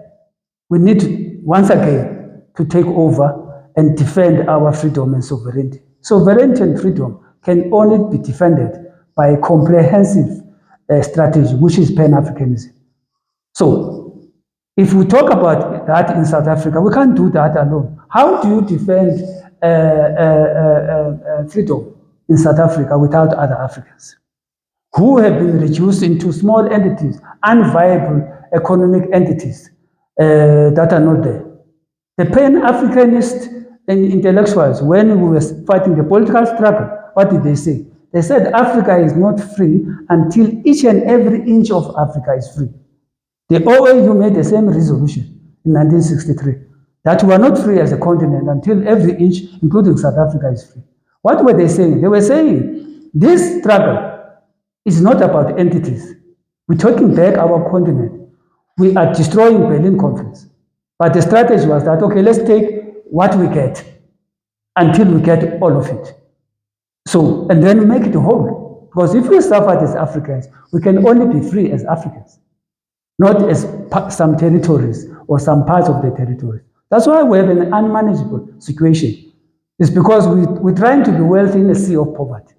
we need to, once again, to take over and defend our freedom and sovereignty. Sovereignty and freedom can only be defended by a comprehensive strategy, which is Pan-Africanism. So, if we talk about that in South Africa, we can't do that alone. How do you defend freedom in South Africa without other Africans who have been reduced into small entities, unviable economic entities that are not there? The Pan-Africanist intellectuals, when we were fighting the political struggle, what did they say? They said Africa is not free until each and every inch of Africa is free. The OAU made the same resolution in 1963, that we are not free as a continent until every inch, including South Africa, is free. What were they saying? They were saying this struggle is not about entities. We're taking back our continent. We are destroying Berlin Conference. But the strategy was that, okay, let's take what we get until we get all of it. So, and then make it whole. Because if we suffer as Africans, we can only be free as Africans, not as some territories or some parts of the territory. That's why we have an unmanageable situation. It's because we're trying to be wealthy in a sea of poverty.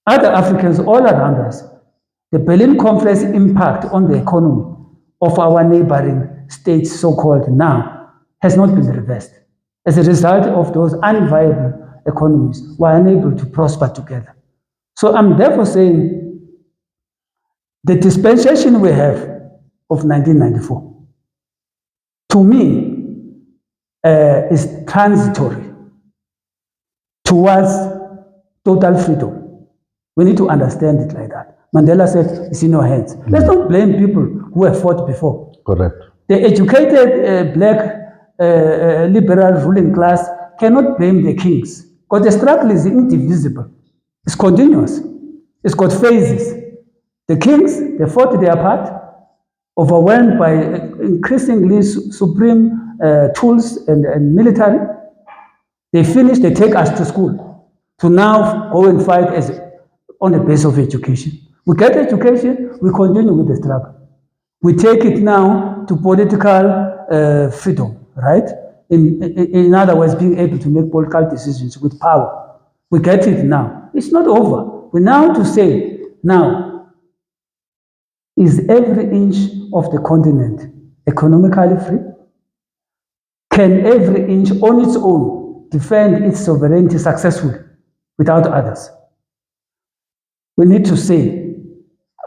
Other Africans all around us, the Berlin Conference impact on the economy of our neighboring states, so-called now, has not been reversed. As a result of those unviable economies, we are unable to prosper together. So I'm therefore saying the dispensation we have of 1994, to me, is transitory towards total freedom. We need to understand it like that. Mandela said, it's in your hands. Let's not blame people who have fought before. Correct. The educated black liberal ruling class cannot blame the kings, because the struggle is indivisible. It's continuous. It's got phases. The kings, they fought their part, overwhelmed by increasingly supreme tools and military. They finish, they take us to school to now go and fight on the basis of education. We get education, we continue with the struggle. We take it now to political freedom, right? In other words, being able to make political decisions with power. We get it now. It's not over. We now to say, now, is every inch of the continent economically free? Can every inch on its own defend its sovereignty successfully without others? We need to say,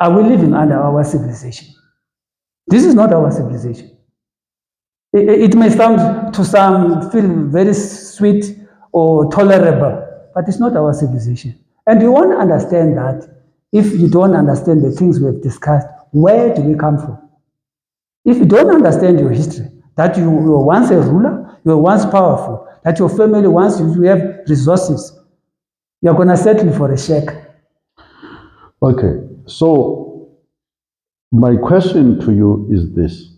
are we living under our civilization? This is not our civilization. It may sound to some feel very sweet or tolerable, but it's not our civilization. And you won't understand that if you don't understand the things we have discussed. Where do we come from? If you don't understand your history, that you were once a ruler, you were once powerful, that your family once you have resources, you're going to settle for a shack. Okay, so my question to you is this.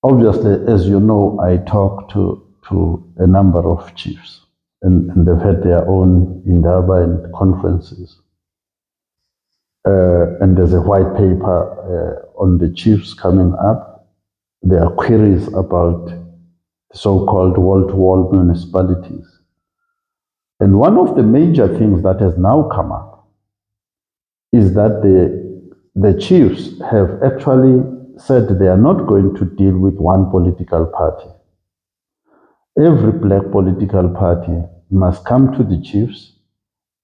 Obviously, as you know, I talk to a number of chiefs, and they've had their own Indaba and conferences. and there's a white paper on the chiefs coming up. There are queries about the so-called wall-to-wall municipalities. And one of the major things that has now come up is that the chiefs have actually said they are not going to deal with one political party. Every black political party must come to the chiefs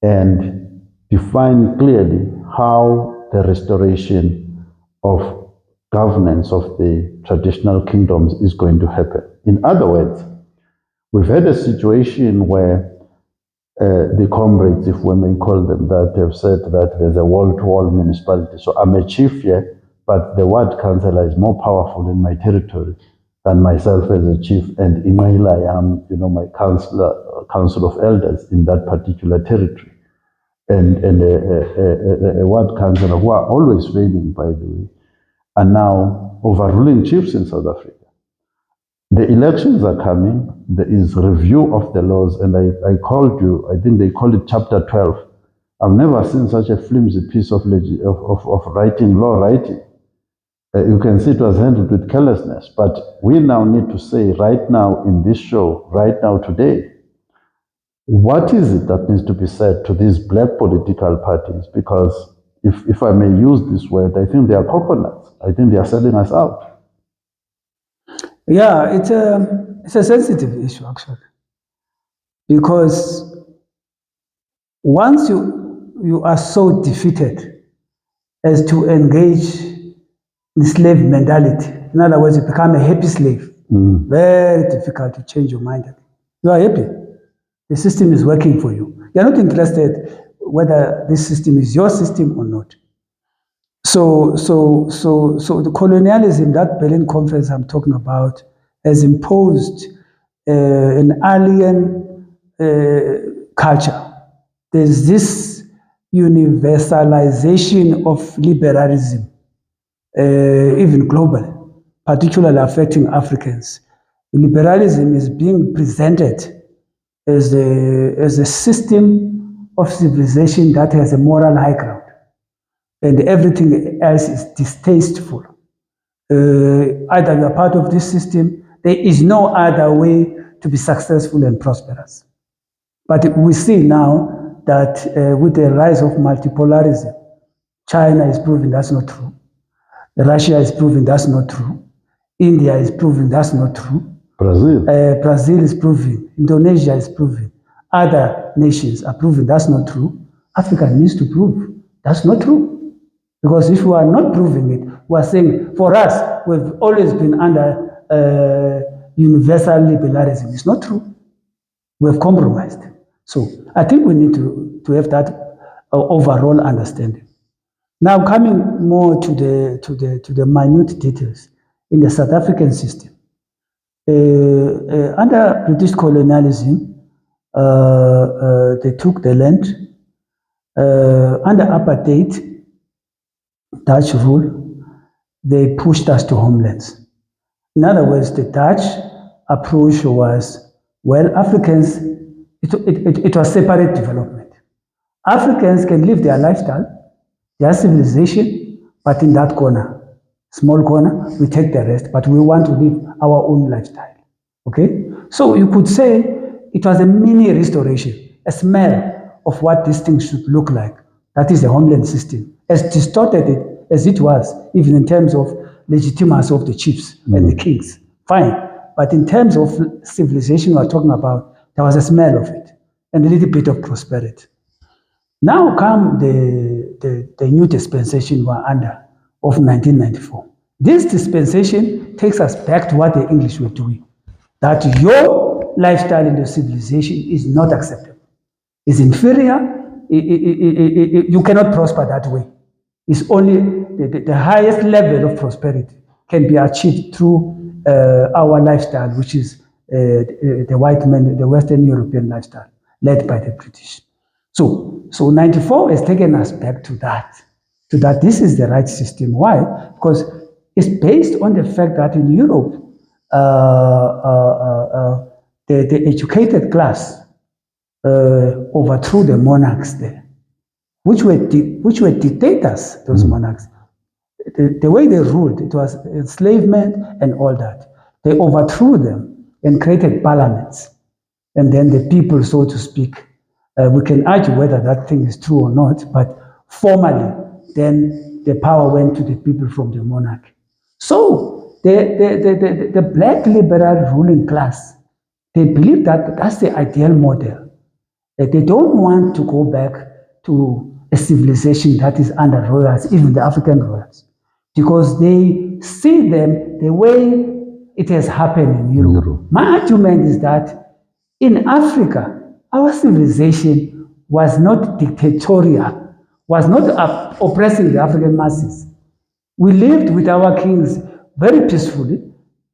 and define clearly how the restoration of governance of the traditional kingdoms is going to happen. In other words, we've had a situation where the comrades, if we may call them that, have said that there's a wall-to-wall municipality. So I'm a chief here, but the ward councillor is more powerful in my territory than myself as a chief, and in Maila I am, my council of elders in that particular territory. And a ward councillor, who are always failing, by the way, are now overruling chiefs in South Africa. The elections are coming. There is review of the laws, and I called you, I think they call it Chapter 12. I've never seen such a flimsy piece of writing, law writing. You can see it was handled with carelessness, but we now need to say right now in this show, right now today, what is it that needs to be said to these black political parties? Because if I may use this word, I think they are coconuts. I think they are selling us out. Yeah, it's a sensitive issue, actually, because once you are so defeated as to engage in slave mentality, in other words, you become a happy slave. Very difficult to change your mind. You are happy. The system is working for you. You're not interested whether this system is your system or not. So the colonialism, that Berlin conference I'm talking about, has imposed an alien culture. There's this universalization of liberalism, even globally, particularly affecting Africans. Liberalism is being presented as a system of civilization that has a moral high ground, and everything else is distasteful. Either you are part of this system, there is no other way to be successful and prosperous. But we see now that with the rise of multipolarism, China is proving that's not true. Russia is proving that's not true. India is proving that's not true. Brazil is proving. Indonesia is proving. Other nations are proving that's not true. Africa needs to prove that's not true. Because if we are not proving it, we are saying, for us, we've always been under universal liberalism. It's not true. We've compromised. So I think we need to have that overall understanding. Now, coming more to the minute details in the South African system. Under British colonialism, they took the land. Under apartheid, Dutch rule, they pushed us to homelands. In other words, the Dutch approach was, well, Africans, it was separate development. Africans can live their lifestyle, their civilization, but in that corner, small corner, we take the rest, but we want to live our own lifestyle. Okay? So you could say it was a mini restoration, a smell of what this thing should look like. That is the homeland system, as distorted it as it was, even in terms of legitimacy of the chiefs and the kings. Fine. But in terms of civilization we're talking about, there was a smell of it and a little bit of prosperity. Now come the new dispensation we're under of 1994. This dispensation takes us back to what the English were doing, that your lifestyle in the civilization is not acceptable. It's inferior. You cannot prosper that way. It's only the highest level of prosperity can be achieved through our lifestyle, which is the white man, the Western European lifestyle, led by the British. So 94 has taken us back to that this is the right system. Why? Because it's based on the fact that in Europe, the educated class overthrew the monarchs there, which were dictators, those monarchs. The way they ruled, it was enslavement and all that. They overthrew them and created parliaments. And then the people, so to speak, we can argue whether that thing is true or not, but formally, then the power went to the people from the monarch. So the black liberal ruling class, they believe that that's the ideal model. That they don't want to go back to a civilization that is under royals, even the African royals, because they see them the way it has happened in Europe. My argument is that in Africa, our civilization was not dictatorial, was not oppressing the African masses. We lived with our kings very peacefully,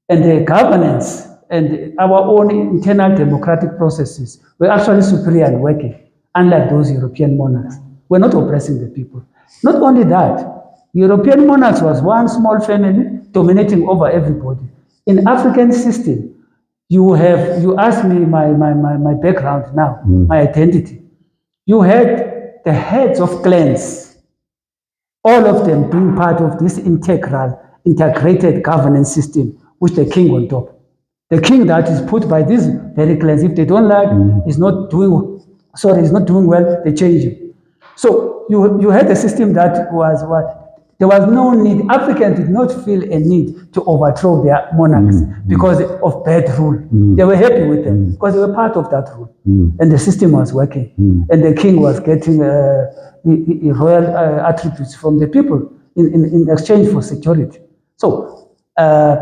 and the governance and our own internal democratic processes were actually superior and working, unlike those European monarchs. We're not oppressing the people. Not only that, European monarchs was one small family dominating over everybody. In African system, you ask me my background now, my identity. You had the heads of clans, all of them being part of this integrated governance system, with the king on top. The king that is put by these very clans, if they don't like, is not doing well, they change him. So you had a system that there was no need. Africans did not feel a need to overthrow their monarchs because of bad rule. They were happy with them because they were part of that rule. And the system was working. And the king was getting royal attributes from the people in exchange for security. So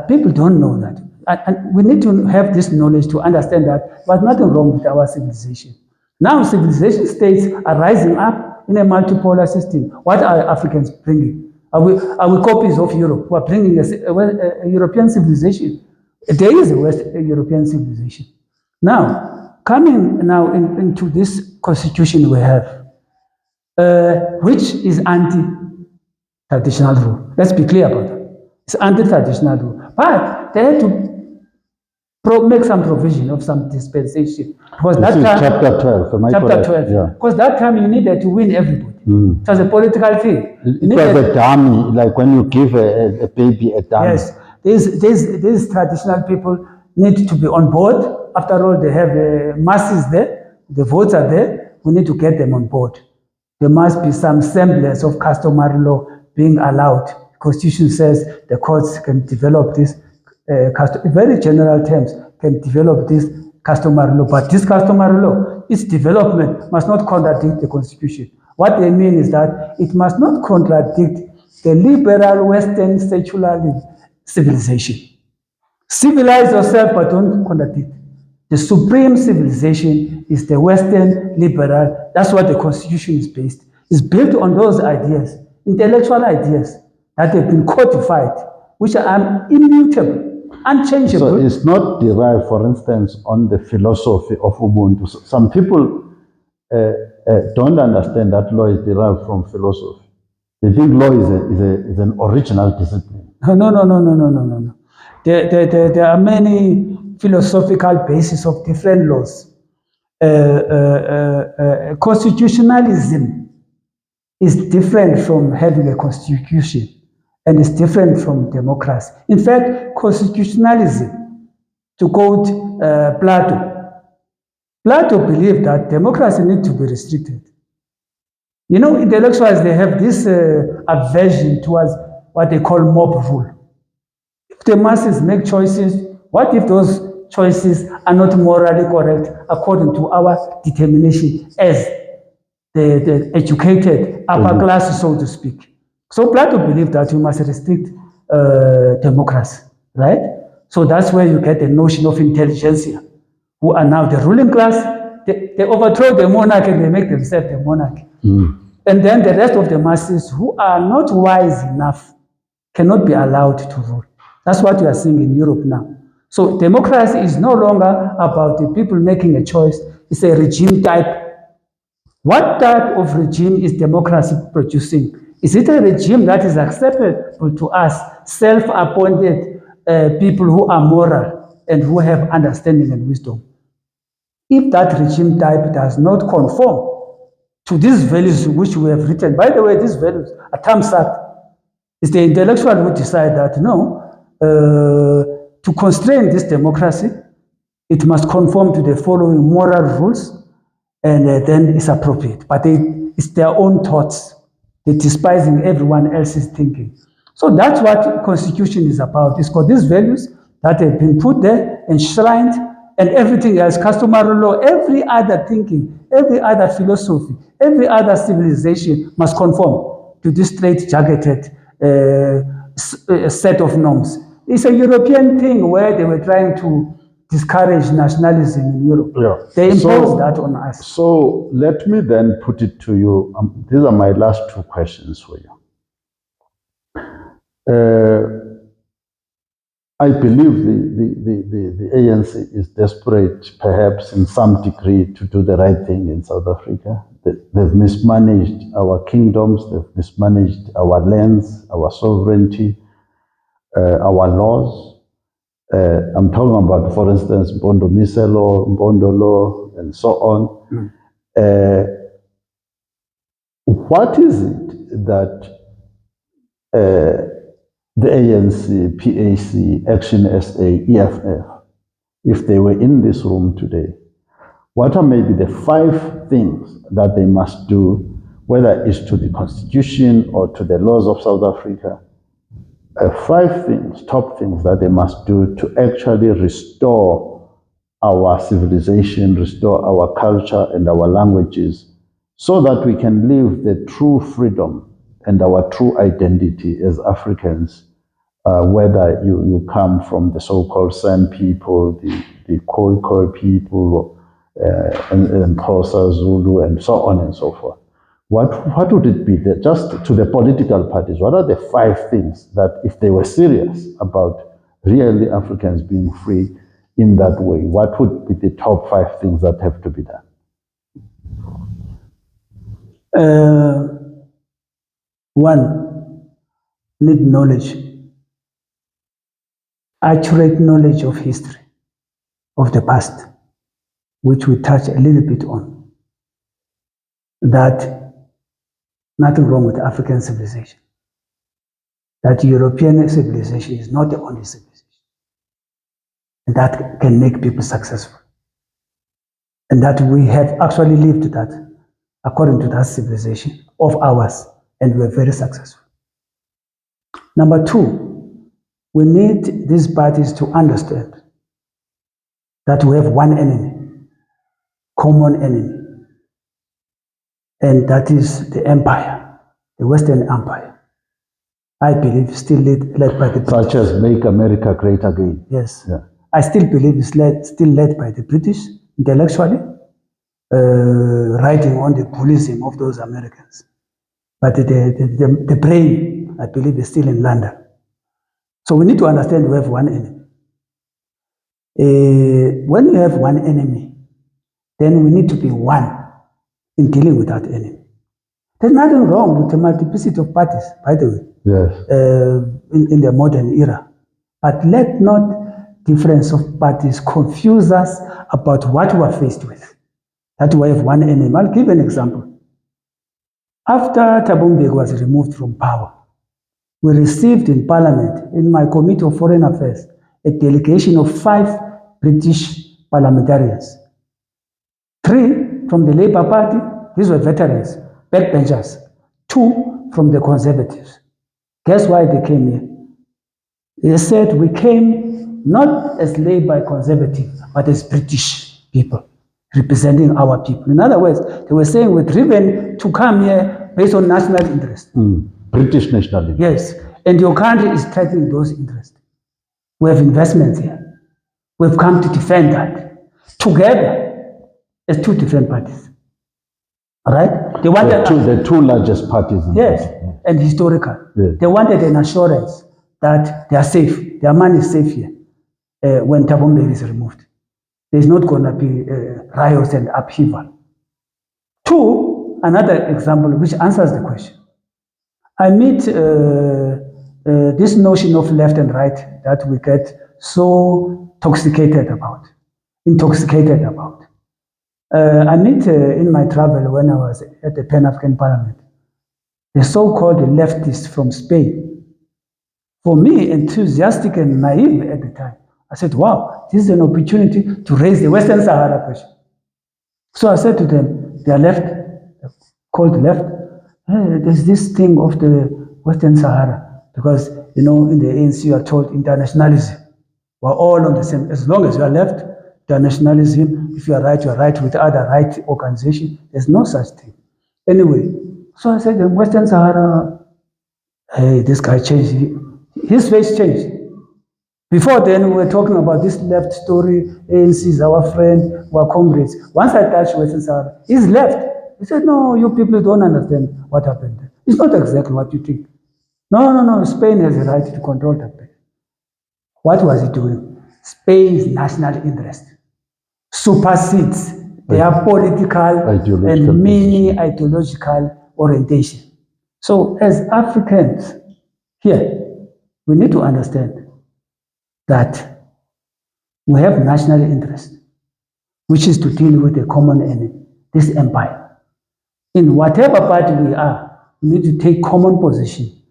people don't know that. And we need to have this knowledge to understand that there's nothing wrong with our civilization. Now civilization states are rising up in a multipolar system. What are Africans bringing? Are we copies of Europe? We are bringing a European civilization. There is a West European civilization. Now, coming now into this constitution we have, which is anti-traditional rule. Let's be clear about that. It's anti-traditional rule. But they had to make some provision of some dispensation. Because this is chapter 12. Am I correct? 12. Yeah. Because that time you needed to win everybody. It was a political thing. It was a dummy, like when you give a baby a dummy. Yes, these traditional people need to be on board. After all, they have masses there, the votes are there. We need to get them on board. There must be some semblance of customary law being allowed. The Constitution says the courts can develop this, in very general terms, can develop this customary law. But this customary law, its development must not contradict the Constitution. What they mean is that it must not contradict the liberal Western secular civilization. Civilize yourself, but don't contradict. The supreme civilization is the Western liberal. That's what the Constitution is based. It's built on those ideas, intellectual ideas that have been codified, which are immutable, unchangeable. So it's not derived, for instance, on the philosophy of Ubuntu. Some people don't understand that law is derived from philosophy. They think law is an original discipline. No. There are many philosophical bases of different laws. Constitutionalism is different from having a constitution, and it's different from democracy. In fact, constitutionalism, to quote Plato believed that democracy needs to be restricted. You know, intellectuals, they have this aversion towards what they call mob rule. If the masses make choices, what if those choices are not morally correct according to our determination as the educated upper class, so to speak? So Plato believed that you must restrict democracy, right? So that's where you get the notion of intelligentsia, who are now the ruling class. They overthrow the monarch and they make themselves the monarch. And then the rest of the masses who are not wise enough cannot be allowed to rule. That's what we are seeing in Europe now. So democracy is no longer about the people making a choice. It's a regime type. What type of regime is democracy producing? Is it a regime that is acceptable to us, self-appointed people who are moral and who have understanding and wisdom? If that regime type does not conform to these values which we have written. By the way, these values are Tamsat. It's the intellectual who decide that no, to constrain this democracy, it must conform to the following moral rules, and then it's appropriate. But it's their own thoughts. They're despising everyone else's thinking. So that's what Constitution is about. It's got these values that have been put there, enshrined, and everything else, customary law, every other thinking, every other philosophy, every other civilization must conform to this straight-jacketed set of norms. It's a European thing where they were trying to discourage nationalism in Europe. Yeah. They imposed that on us. So let me then put it to you. These are my last two questions for you. I believe the ANC is desperate, perhaps in some degree, to do the right thing in South Africa. They've mismanaged our kingdoms, they've mismanaged our lands, our sovereignty, our laws. I'm talking about, for instance, Mpondomse law, Mpondo law, and so on. What is it that the ANC, PAC, Action SA, EFF, if they were in this room today, what are maybe the 5 things that they must do, whether it's to the Constitution or to the laws of South Africa, 5 things, top things that they must do to actually restore our civilization, restore our culture and our languages, so that we can live the true freedom and our true identity as Africans, whether you come from the so-called San people, the Khoi people, and Xhosa, Zulu, and so on and so forth. What would it be? Just to the political parties, what are the 5 things that, if they were serious about really Africans being free in that way, what would be the top 5 things that have to be done? One, need knowledge, accurate knowledge of history, of the past, which we touch a little bit on. That nothing wrong with African civilization. That European civilization is not the only civilization. And that can make people successful. And that we have actually lived that according to that civilization of ours, and we're very successful. Number 2, we need these parties to understand that we have one enemy, common enemy, and that is the empire, the Western Empire. I believe still led by the British. Such as Make America Great Again. Yes. Yeah. I still believe it's still led by the British intellectually, riding on the bullism of those Americans. But the brain, I believe, is still in London. So we need to understand we have one enemy. When you have one enemy, then we need to be one in dealing with that enemy. There's nothing wrong with the multiplicity of parties, by the way, yes, in the modern era. But let not difference of parties confuse us about what we are faced with. That we have one enemy. I'll give an example. After Thabo Mbeki was removed from power, we received in Parliament, in my Committee of Foreign Affairs, a delegation of 5 British parliamentarians. 3 from the Labour Party, these were veterans, backbenchers. 2 from the Conservatives. Guess why they came here? They said we came not as Labour Conservative, but as British people, representing our people. In other words, they were saying we're driven to come here based on national interest. British nationalism. Yes, and your country is threatening those interests. We have investments here. We've come to defend that together as 2 different parties. All right? They wanted the two largest parties. Yes, and historical. Yes. They wanted an assurance that they are safe, their money is safe here when Thabo Mbeki is removed. There's not going to be riots and upheaval. 2, another example which answers the question. I meet this notion of left and right that we get so intoxicated about. I meet in my travel when I was at the Pan-African Parliament, the so-called leftists from Spain. For me, enthusiastic and naive at the time, I said, wow, this is an opportunity to raise the Western Sahara question. So I said to them, they are left, called left, hey, there's this thing of the Western Sahara, because, you know, in the ANC you are told internationalism. We're all on the same, as long as you are left, internationalism, if you are right with other right organizations, there's no such thing. Anyway, so I said, in Western Sahara, hey, this guy changed, his face changed. Before then, we were talking about this left story, ANC is our friend, we're comrades. Once I touched Western Sahara, he's left. He said, no, you people don't understand what happened there. It's not exactly what you think. No, Spain has a right to control that place. What was he doing? Spain's national interest supersedes their political and mini ideological orientation. So as Africans here, we need to understand that we have national interest, which is to deal with a common enemy, this empire. In whatever party we are, we need to take common position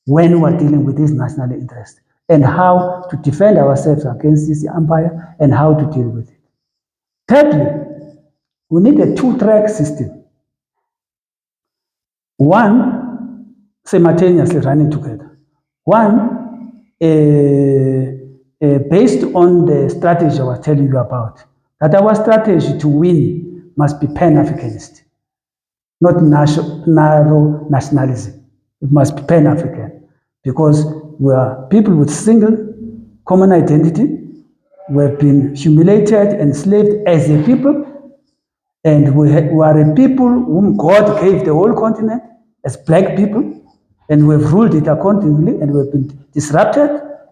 when we're dealing with this national interest and how to defend ourselves against this empire and how to deal with it. Thirdly, we need a two-track system. One, simultaneously running together. One, based on the strategy I was telling you about, that our strategy to win must be Pan-Africanist, not narrow nationalism. It must be Pan-African, because we are people with single common identity. We have been humiliated, enslaved as a people, and we are a people whom God gave the whole continent as black people, and we've ruled it accordingly, and we've been disrupted,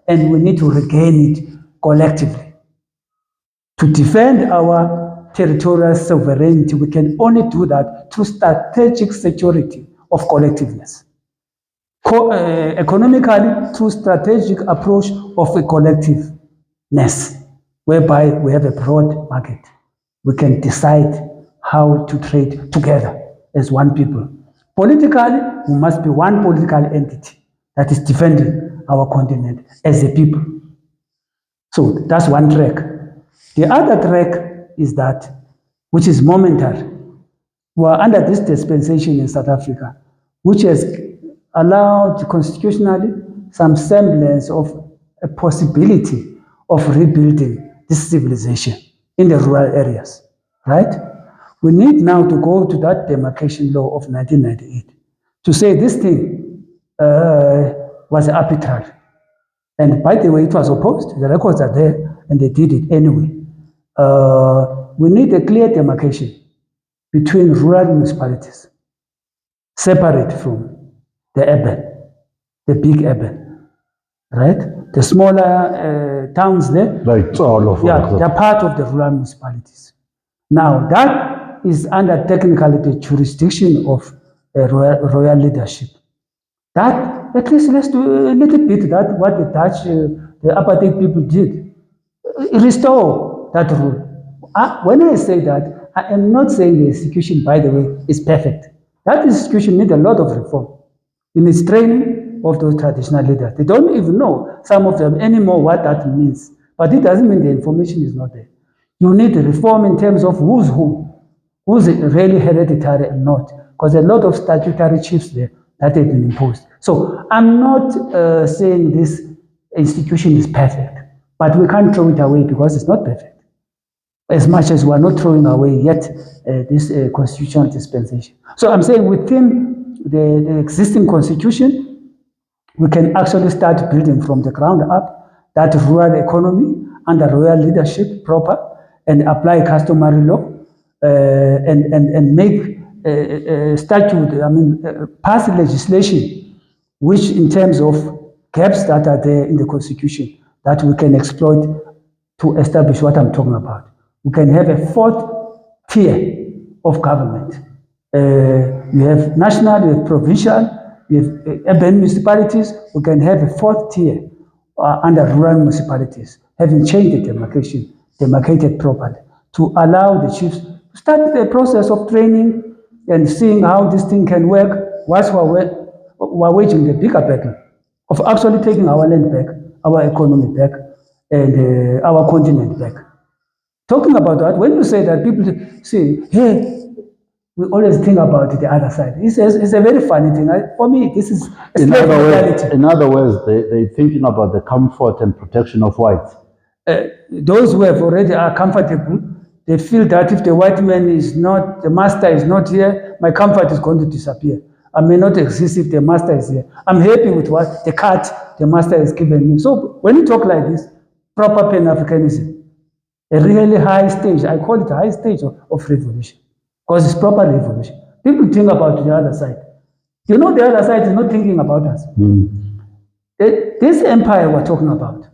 and we need to regain it collectively. To defend our territorial sovereignty, we can only do that through strategic security of collectiveness. Economically, through strategic approach of a collectiveness, whereby we have a broad market. We can decide how to trade together as one people. Politically, we must be one political entity that is defending our continent as a people. So that's one track. The other track is that, which is momentary. We are under this dispensation in South Africa, which has allowed constitutionally some semblance of a possibility of rebuilding this civilization in the rural areas, right? We need now to go to that demarcation law of 1998 to say this thing was arbitrary. And by the way, it was opposed. The records are there, and they did it anyway. We need a clear demarcation between rural municipalities, separate from the urban, the big urban, right? The smaller towns there, like all of they're part of the rural municipalities. Now, that is under technically the jurisdiction of royal leadership. That, at least let's do a little bit that what the Dutch, the apartheid people did. Restore that rule. When I say that, I am not saying the institution, by the way, is perfect. That institution needs a lot of reform in its training of those traditional leaders. They don't even know, some of them, anymore what that means. But it doesn't mean the information is not there. You need reform in terms of who's really hereditary and not. Because a lot of statutory chiefs there that have been imposed. So I'm not saying this institution is perfect, but we can't throw it away because it's not perfect. As much as we are not throwing away yet this constitutional dispensation. So I'm saying within the existing constitution, we can actually start building from the ground up that rural economy under royal leadership proper and apply customary law and make pass legislation which in terms of gaps that are there in the constitution that we can exploit to establish what I'm talking about. We can have a fourth tier of government. You have national, you have provincial, you have urban municipalities. We can have a fourth tier under rural municipalities, having changed the demarcation, demarcated properly, to allow the chiefs to Start the process of training and seeing how this thing can work whilst we're waging the bigger battle of actually taking our land back, our economy back, and our continent back. Talking about that, when you say that, people say, hey, we always think about the other side. It's a very funny thing. For me, this is a slave mentality. In other words, they're thinking about the comfort and protection of whites. Those who have already are comfortable, they feel that if the white man is not, the master is not here, my comfort is going to disappear. I may not exist if the master is here. I'm happy with what the cut the master has given me. So when you talk like this, proper Pan-Africanism, a really high stage, I call it a high stage of revolution, because it's proper revolution. People think about the other side. You know, the other side is not thinking about us. This empire we're talking about,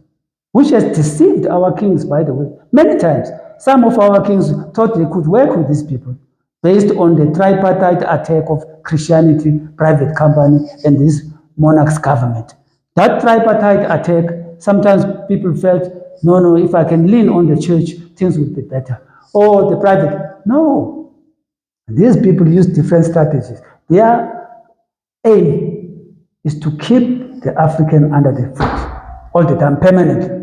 which has deceived our kings, by the way, many times. Some of our kings thought they could work with these people based on the tripartite attack of Christianity, private company, and this monarch's government. That tripartite attack, sometimes people felt, no, if I can lean on the church, things will be better. Or the private. No. These people use different strategies. Their aim is to keep the African under the foot all the time, permanently.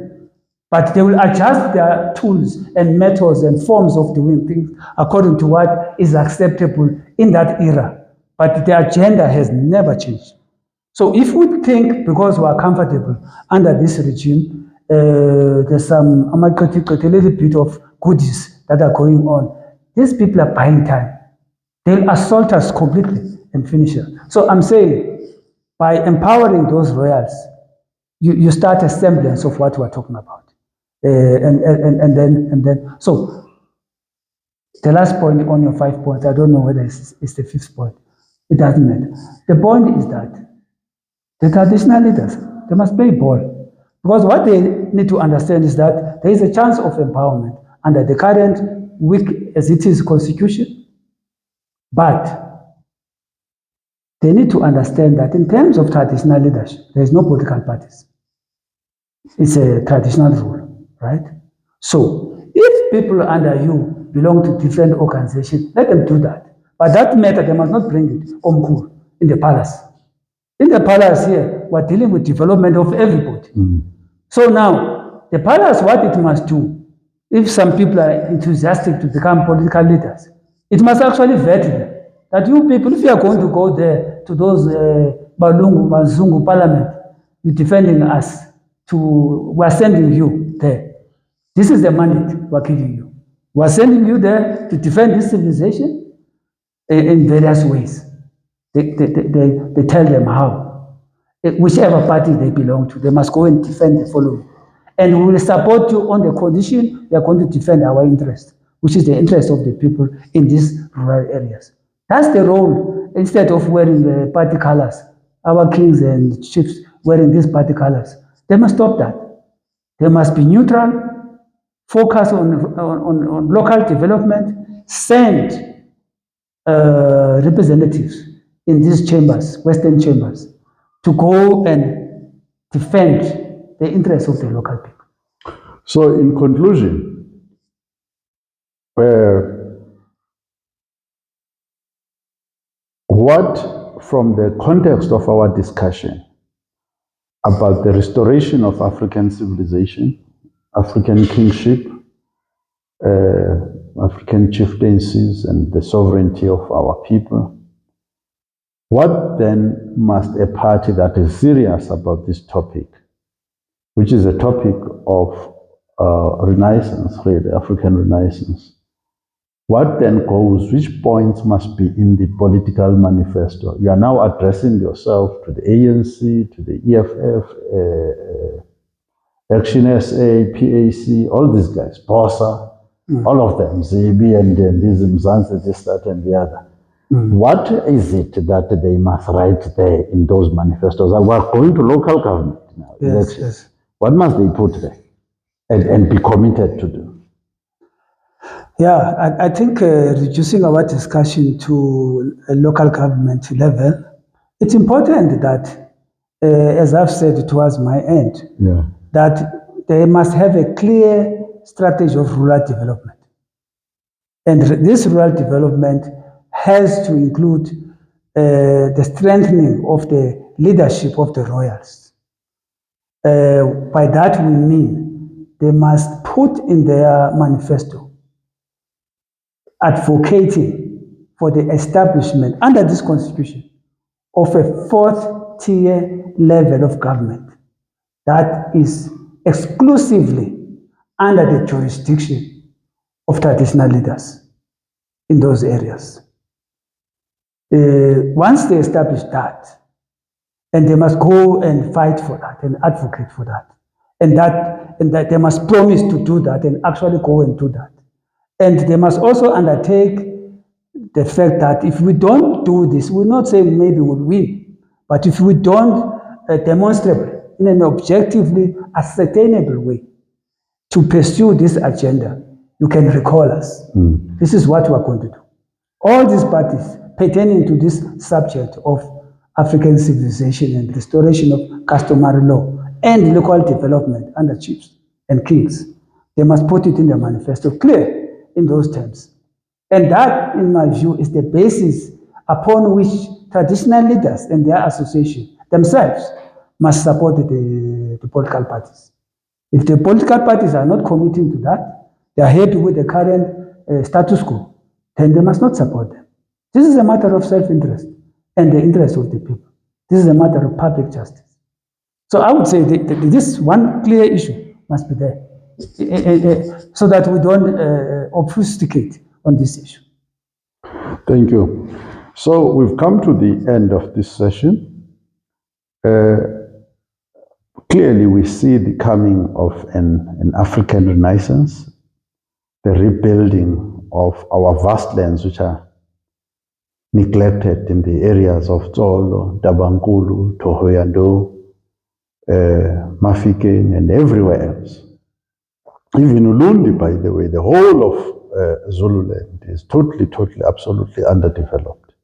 But they will adjust their tools and methods and forms of doing things according to what is acceptable in that era. But the agenda has never changed. So if we think because we are comfortable under this regime, there's a little bit of goodies that are going on, these people are buying time. They'll assault us completely and finish it. So I'm saying, by empowering those royals, you start a semblance of what we're talking about. And then, so the last point on your 5 points, I don't know whether it's the 5th point. It doesn't matter. The point is that the traditional leaders, they must play ball. Because what they need to understand is that there is a chance of empowerment under the current weak as it is constitution. But they need to understand that in terms of traditional leadership, there is no political parties. It's a traditional rule, right? So if people under you belong to different organizations, let them do that. But that matter, they must not bring it on in the palace. In the palace here, we're dealing with development of everybody. So now, the palace, what it must do, if some people are enthusiastic to become political leaders, it must actually vet them. That you people, if you are going to go there to those Balungu, Mazungu parliament, you're defending us, we're sending you there. This is the mandate we're giving you. We're sending you there to defend this civilization in various ways. They tell them how. Whichever party they belong to, they must go and defend the following. And we will support you on the condition we are going to defend our interest, which is the interest of the people in these rural areas. That's the role. Instead of wearing the party colors, our kings and chiefs wearing these party colors, they must stop that. They must be neutral, focus on local development, send representatives in these chambers, Western chambers, to go and defend the interests of the local people. So in conclusion, what from the context of our discussion about the restoration of African civilization, African kingship, African chieftaincies, and the sovereignty of our people, what then must a party that is serious about this topic, which is a topic of Renaissance, really, African Renaissance, what then goes, which points must be in the political manifesto? You are now addressing yourself to the ANC, to the EFF, Action SA, PAC, all these guys, BOSA, all of them, ZB and this Mzansi, this, that, and the other. What is it that they must write there in those manifestos? We're going to local government now. Yes. What must they put there and be committed to do? Yeah, I think reducing our discussion to a local government level, it's important that, as I've said towards my end, that they must have a clear strategy of rural development. And this rural development has to include the strengthening of the leadership of the royals. By that we mean they must put in their manifesto advocating for the establishment under this constitution of a fourth tier level of government that is exclusively under the jurisdiction of traditional leaders in those areas. Once they establish that, and they must go and fight for that and advocate for that, and that they must promise to do that and actually go and do that. And they must also undertake the fact that if we don't do this, we're not saying maybe we'll win, but if we don't demonstrate in an objectively ascertainable way to pursue this agenda, you can recall us. This is what we're going to do. All these parties pertaining to this subject of African civilization and restoration of customary law and local development under chiefs and kings, they must put it in the manifesto clear in those terms. And that, in my view, is the basis upon which traditional leaders and their association themselves must support the political parties. If the political parties are not committing to that, they are happy with the current status quo, then they must not support them. This is a matter of self-interest and the interest of the people. This is a matter of public justice. So I would say this one clear issue must be there so that we don't obfuscate on this issue. Thank you. So we've come to the end of this session. Clearly, we see the coming of an African renaissance, the rebuilding of our vast lands which are neglected in the areas of Tsolo, Dabankulu, Tohoyando, Mafikeng, and everywhere else. Even Ulundi, by the way, the whole of Zululand is totally, absolutely underdeveloped.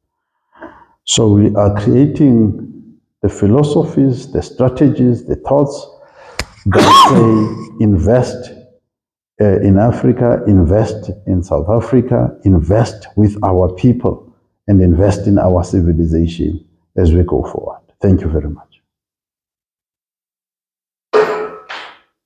So we are creating the philosophies, the strategies, the thoughts that say invest in Africa, invest in South Africa, invest with our people, and invest in our civilization as we go forward. Thank you very much.